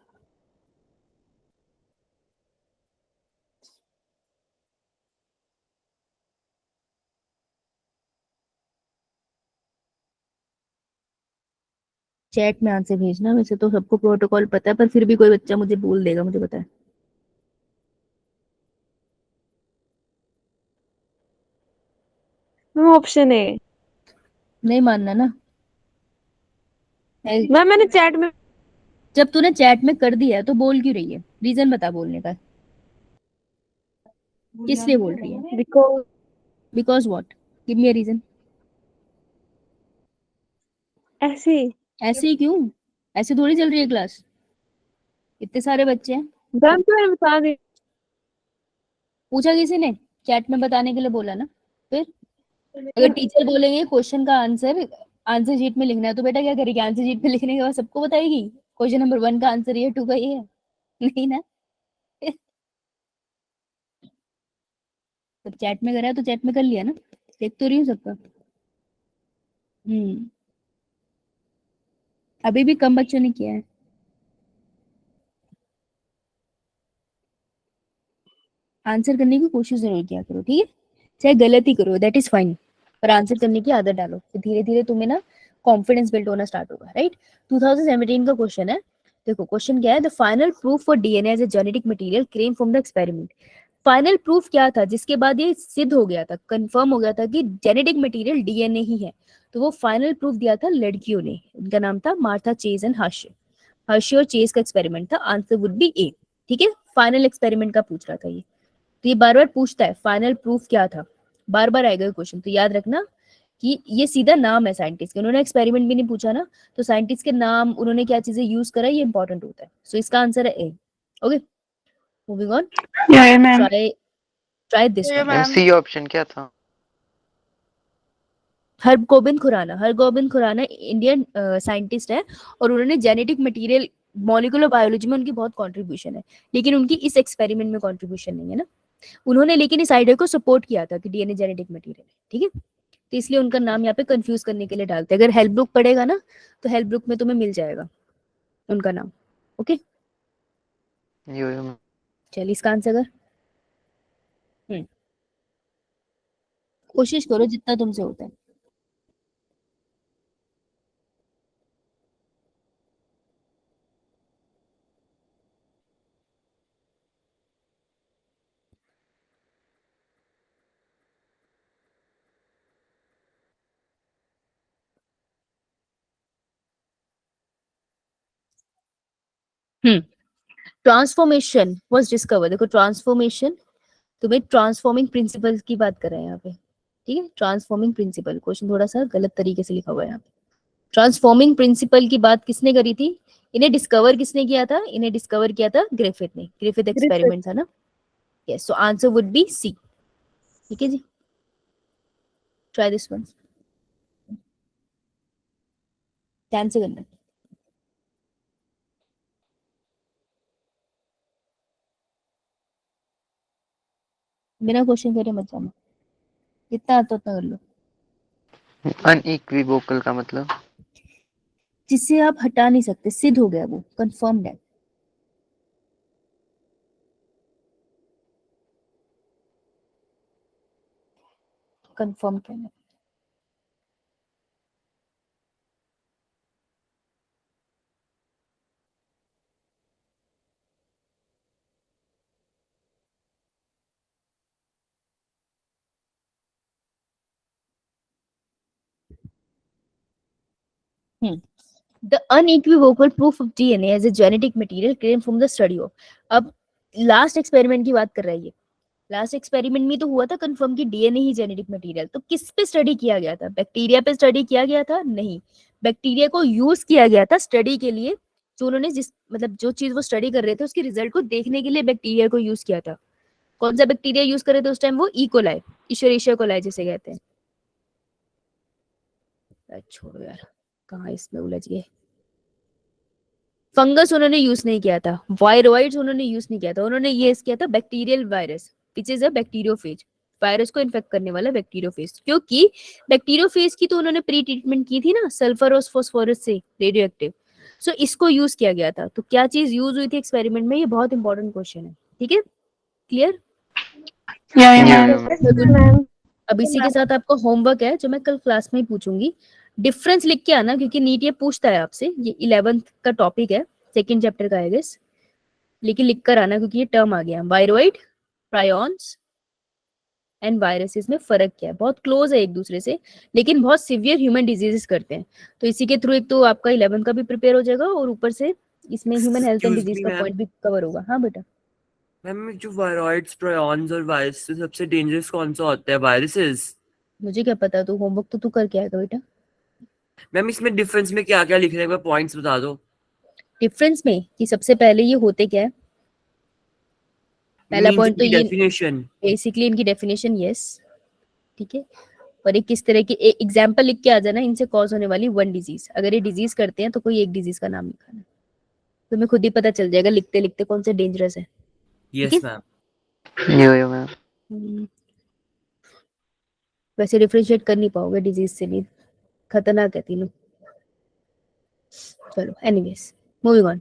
[SPEAKER 1] चैट में आंसर भेजना। वैसे तो सबको प्रोटोकॉल पता है, पर फिर भी कोई बच्चा मुझे बोल देगा, मुझे पता है।
[SPEAKER 2] Option A.
[SPEAKER 1] नहीं मानना ना?
[SPEAKER 2] मैंने चैट में,
[SPEAKER 1] जब तूने चैट में कर दिया है तो बोल क्यों रही है? रीजन बता बोलने का, किस लिए बोल रही है? Because what? Give me a reason.
[SPEAKER 2] ऐसे
[SPEAKER 1] ऐसे ही क्यों? ऐसे थोड़ी चल रही है क्लास, इतने सारे बच्चे हैं।
[SPEAKER 2] मैम तो मैंने बता दी।
[SPEAKER 1] पूछा किसी ने? चैट में बताने के लिए बोला ना। फिर अगर टीचर बोलेंगे क्वेश्चन का आंसर शीट में लिखना है, तो बेटा क्या करेगी? आंसर शीट में लिखने के बाद सबको बताएगी क्वेश्चन नंबर 1 का आंसर ये, 2 का ये है? नहीं ना। तो चैट में करा तो चैट में कर लिया ना, देख तो रही हूँ सबका। अभी भी कम बच्चों ने किया है। आंसर करने की कोशिश जरूर किया करो, ठीक है? चाहे गलती करो, दैट इज फाइन, पर आंसर करने की आदत डालो, तो धीरे धीरे तुम्हें ना कॉन्फिडेंस बिल्ड होना स्टार्ट होगा, राइट? 2017 का क्वेश्चन है। देखो क्वेश्चन क्या है, the final proof for DNA as a genetic material came from the experiment. Final proof क्या था जिसके बाद ये सिद्ध हो गया था, कंफर्म हो गया था कि जेनेटिक मटेरियल डीएनए ही है? तो वो फाइनल प्रूफ दिया था लड़कियों ने, उनका नाम था मार्था चेज एंड हर्शी और चेज का एक्सपेरिमेंट था। आंसर वुड बी ए, ठीक है? फाइनल एक्सपेरिमेंट का पूछ रहा था ये, तो ये बार बार पूछता है फाइनल प्रूफ क्या था, बार बार आएगा क्वेश्चन, तो याद रखना कि ये सीधा नाम है साइंटिस्ट के, उन्होंने एक्सपेरिमेंट भी नहीं पूछा ना, तो साइंटिस्ट के नाम, उन्होंने क्या चीजें यूज करा, ये इंपॉर्टेंट होता है। सो इसका आंसर है A. Okay, moving on. Try this one.
[SPEAKER 3] Ma'am C option क्या था?
[SPEAKER 1] हरगोबिंद खुराना इंडियन साइंटिस्ट है, और उन्होंने जेनेटिक मटेरियल मॉलिक्यूलर बायोलॉजी में उनकी बहुत कंट्रीब्यूशन है, लेकिन उनकी इस एक्सपेरिमेंट में कंट्रीब्यूशन नहीं है ना। उन्होंने लेकिन इस आइडिया को सपोर्ट किया था कि डीएनए जेनेटिक मटेरियल है, ठीक है? तो इसलिए उनका नाम यहाँ पे कंफ्यूज करने के लिए डालते हैं। अगर हेल्प बुक पढ़ेगा ना तो हेल्प बुक में तुम्हें मिल जाएगा उनका नाम। ओके,
[SPEAKER 3] यो
[SPEAKER 1] चलिए इसका आंसर कर। कोशिश करो जितना तुमसे होता है। Transformation was discover. देखो ट्रांसफॉर्मेशन, तुम्हें ट्रांसफॉर्मिंग प्रिंसिपल की बात कर रहे हैं यहाँ पे, ठीक है? ट्रांसफॉर्मिंग प्रिंसिपल, क्वेश्चन थोड़ा सा गलत तरीके से लिखा हुआ है यहाँ पे। ट्रांसफॉर्मिंग प्रिंसिपल की बात किसने करी थी? इन्हें डिस्कवर किसने किया था? इन्हें डिस्कवर किया था ग्रिफिथ ने। ग्रिफिथ एक्सपेरिमेंट था ना। Yes, so answer would be C. ठीक है जी, ट्राई दिस वन, ध्यान से करना। बिना क्वेश्चन करे मत जाना, जितना आता उतना कर लो।
[SPEAKER 3] अनइक्विवोकल का मतलब?
[SPEAKER 1] जिसे आप हटा नहीं सकते, सिद्ध हो गया, वो कंफर्म्ड है। कंफर्म क्या है? The unequivocal proof of DNA as a genetic material came from the study of। अब लास्ट एक्सपेरिमेंट की बात कर रहा है ये। लास्ट एक्सपेरिमेंट में तो हुआ था कंफर्म कि डीएनए ही जेनेटिक मटेरियल। तो किस पे स्टडी किया गया था? बैक्टीरिया पे स्टडी किया गया था? नहीं, बैक्टीरिया को यूज किया गया था स्टडी के लिए। जो उन्होंने जिस मतलब जो चीज वो स्टडी कर रहे थे उसके रिजल्ट को देखने के लिए बैक्टीरिया को यूज किया था। कौन सा बैक्टीरिया यूज कर रहे थे उस टाइम? वो इकोलाई, इशोरेशिया कोलाई जिसे कहते हैं। छोड़ो यार, कहाँ इसमें उलझ गए। फंगस उन्होंने यूज नहीं किया था, वायरोइड्स उन्होंने यूज नहीं किया था, उन्होंने ये किया था bacterial virus which is a bacteriophage. Virus को इन्फेक्ट करने वाला बैक्टीरियोफेज। क्योंकि बैक्टीरियोफेज की तो उन्होंने प्री ट्रीटमेंट की थी ना सल्फर और फास्फोरस से, रेडियो एक्टिव। सो इसको यूज किया गया था। तो क्या चीज यूज हुई थी एक्सपेरिमेंट में? ये बहुत इंपॉर्टेंट क्वेश्चन है। ठीक है, क्लियर? अब इसी के साथ आपका होमवर्क है जो मैं कल क्लास में ही पूछूंगी। डिफरेंस लिख के आना, क्योंकि नीट ये पूछता है आपसे। ये 11th का टॉपिक है, सेकंड चैप्टर का है गेस। लेकिन लिख कर आना क्योंकि ये टर्म आ गया। वायरोइड, प्रायोन्स एंड वायरसेस में फर्क क्या है? बहुत क्लोज है एक दूसरे से, लेकिन बहुत सिवियर ह्यूमन डिजीजेस करते हैं। तो इसी के थ्रू एक तो आपका 11th का भी प्रिपेयर हो जाएगा और ऊपर से इसमें ह्यूमन हेल्थ एंड डिजीज का पॉइंट भी कवर होगा। हाँ बेटा।
[SPEAKER 6] मैम जो वायरॉइड्स, प्रायोन्स और वायरस से सबसे डेंजरस कौन सा होता है? वायरसेस।
[SPEAKER 1] मुझे क्या पता, तू होमवर्क तो तू करके आएगा बेटा।
[SPEAKER 6] मैम इसमें डिफरेंस में क्या क्या लिखने का पॉइंट्स बता दो।
[SPEAKER 1] डिफरेंस में कि सबसे पहले ये होते क्या है? पहला पॉइंट तो ये
[SPEAKER 6] डेफिनेशन,
[SPEAKER 1] बेसिकली इनकी डेफिनेशन। यस, ठीक है। और एक किस तरह की एग्जांपल लिख के आ जाना इनसे कॉज होने वाली वन डिजीज। अगर ये डिजीज करते हैं तो कोई एक डिजीज का नाम लिखाना, तुम्हें खुद ही पता चल जाएगा लिखते लिखते कौन सा डेंजरस है।
[SPEAKER 6] Yes ma'am.
[SPEAKER 3] Yo ma'am.
[SPEAKER 1] वैसे डिफरेंशिएट कर नहीं पाओगे डिजीज से, नहीं, खतरनाक है तीनों। चलो anyways, moving on,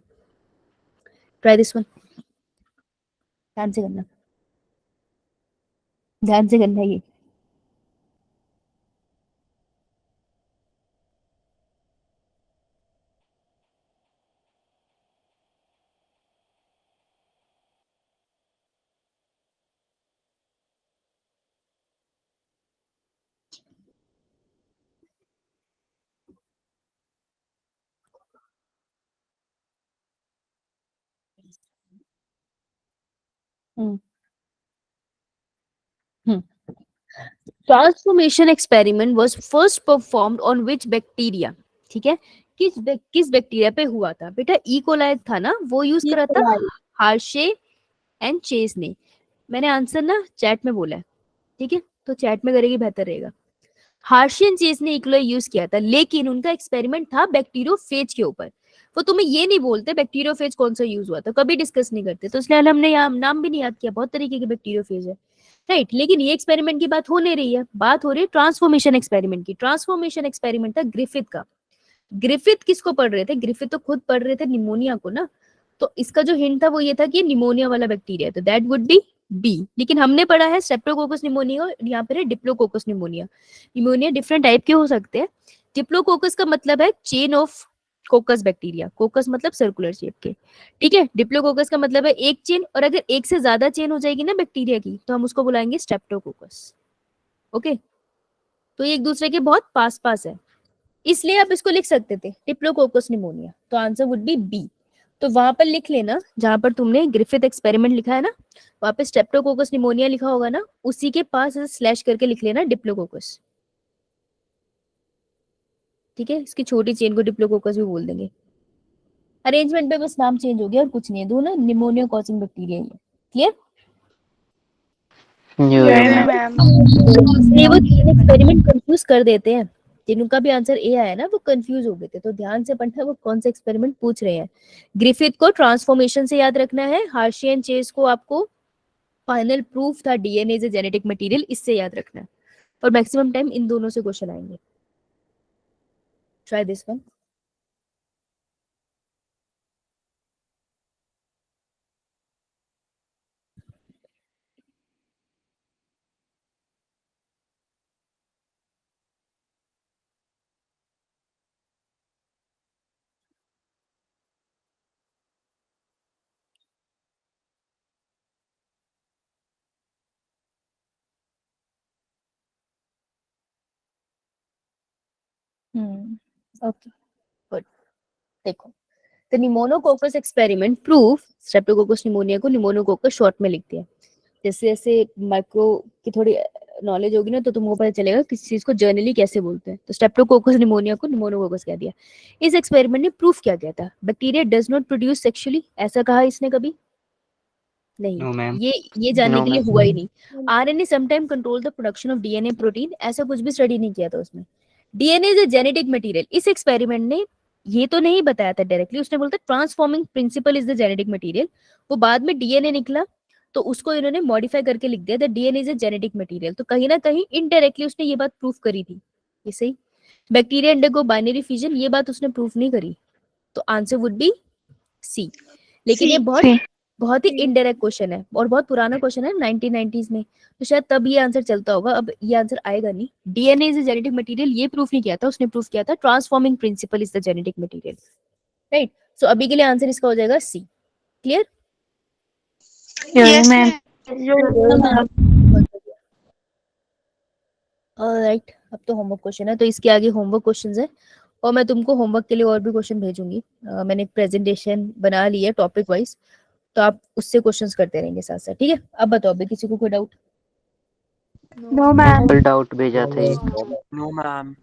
[SPEAKER 1] try this one. ध्यान से करना, ध्यान से करना ये। Transformation experiment was first performed on which bacteria? ठीक है, किस बैक्टीरिया पे हुआ था बेटा? ई कोलाई था ना, वो यूज करा था हार्शे एंड चेस ने। मैंने आंसर ना चैट में बोला है, ठीक है, तो चैट में करेगी बेहतर रहेगा। हार्शे एंड चेस ने ई कोलाई यूज किया था, लेकिन उनका एक्सपेरिमेंट था बैक्टीरियोफेज के ऊपर। वो तुम्हें ये नहीं बोलते बैक्टीरियोफेज कौन सा यूज हुआ था, कभी डिस्कस नहीं करते, तो इसलिए हमने यहाँ नाम भी नहीं याद किया। बहुत तरीके के बैक्टीरियोफेज है, राइट। लेकिन ये एक्सपेरिमेंट की बात हो नहीं रही है, बात हो रही है ट्रांसफॉर्मेशन एक्सपेरिमेंट की। ट्रांसफॉर्मेशन एक्सपेरिमेंट था ग्रिफिथ का। ग्रिफिथ किसको पढ़ रहे थे? ग्रिफिथ तो खुद पढ़ रहे थे निमोनिया को ना। तो इसका जो हिंट था वो ये था कि निमोनिया वाला बैक्टीरिया है, तो दैट वुड बी बी। लेकिन हमने पढ़ा है स्ट्रेप्टोकोकस निमोनिया और यहाँ पर है diplococcus pneumonia. Pneumonia different type के हो सकते हैं। डिप्लोकोकस का मतलब है चेन ऑफ कोकस बैक्टीरिया, कोकस मतलब सर्कुलर शेप के, ठीक है। डिप्लोकोकस का मतलब है एक चेन, और अगर एक से ज्यादा चेन हो जाएगी ना बैक्टीरिया की तो हम उसको बुलाएंगे स्ट्रेप्टोकोकस। ओके, तो ये एक दूसरे के बहुत पास पास है, इसलिए आप इसको लिख सकते थे डिप्लोकोकस निमोनिया। तो आंसर वुड बी बी। तो वहां पर लिख लेना जहां पर तुमने ग्रिफिथ एक्सपेरिमेंट लिखा है ना, वहां पे स्ट्रेप्टोकोकस निमोनिया लिखा होगा ना, उसी के पास ऐसे स्लैश करके लिख लेना डिप्लोकोकस, ठीक है। इसकी छोटी चेन को डिप्लोकोकस भी बोल देंगे। अरेंजमेंट पे बस नाम चेंज हो गया और कुछ नहीं है, दोनों निमोनिया कॉजिंग बैक्टीरिया है। क्लियर? ये वो एक्सपेरिमेंट कंफ्यूज कर देते हैं, जिनका भी आंसर ए आया ना वो कंफ्यूज हो गए थे, तो ध्यान से पढ़ना वो कौन सा एक्सपेरिमेंट पूछ रहे हैं। ग्रिफिथ को ट्रांसफॉर्मेशन से याद रखना है, हार्शी एंड चेस को आपको फाइनल प्रूफ था DNA is a genetic material, इससे याद रखना है। और मैक्सिमम टाइम इन दोनों से क्वेश्चन आएंगे। Try this one. Okay good. देखो, the pneumococcus experiment proof streptococcus pneumonia को निमोनोकोकस शॉर्ट में लिख दिया। जैसे जैसे माइक्रो की थोड़ी नॉलेज होगी ना तो तुमको पता चलेगा किसी चीज को जर्नली कैसे बोलते हैं। तो स्ट्रेप्टोकोकस निमोनिया को निमोनोकोकस कह दिया। इस एक्सपेरिमेंट ने प्रूफ क्या किया था? Bacteria does not produce sexually, ऐसा कहा इसने कभी नहीं।
[SPEAKER 4] No, ma'am.
[SPEAKER 1] ये जानने
[SPEAKER 3] No,
[SPEAKER 1] के लिए
[SPEAKER 3] ma'am.
[SPEAKER 1] हुआ ही नहीं। RNA sometime control the production of DNA protein, ऐसा कुछ भी स्टडी नहीं किया था उसमें। DNA is a genetic material, इस एक्सपेरिमेंट ने ये तो नहीं बताया था डायरेक्टली, उसने बोलता transforming principle is the genetic material. वो बाद में डीएनए निकला तो उसको इन्होंने मॉडिफाई करके लिख दिया the DNA is a genetic material. तो कहीं ना कहीं इनडायरेक्टली उसने ये बात प्रूफ करी थी। ये सही। बैक्टीरिया अंडरगो बाइनरी फ्यूजन, ये बात उसने प्रूफ नहीं करी, तो आंसर वुड बी सी। लेकिन ये बहुत ही इनडायरेक्ट क्वेश्चन है और बहुत पुराना क्वेश्चन है 1990s में, तो शायद तब ये आंसर चलता होगा, अब ये आंसर आएगा नहीं। DNA is a genetic material ये प्रूफ नहीं किया था उसने, प्रूफ किया था transforming principle is the genetic material. Right, so अभी के लिए आंसर इसका हो जाएगा C. Clear?
[SPEAKER 5] Yes ma'am.
[SPEAKER 1] Alright, अब तो होमवर्क क्वेश्चन है, तो इसके आगे होमवर्क क्वेश्चंस है और मैं तुमको होमवर्क के लिए और भी क्वेश्चन भेजूंगी। मैंने एक प्रेजेंटेशन बना ली है टॉपिक वाइज, तो आप उससे क्वेश्चंस करते रहेंगे साथ साथ। ठीक है, अब बताओ अभी किसी को कोई डाउट?
[SPEAKER 5] No ma'am.
[SPEAKER 3] डाउट भेजा था एक।
[SPEAKER 6] No ma'am.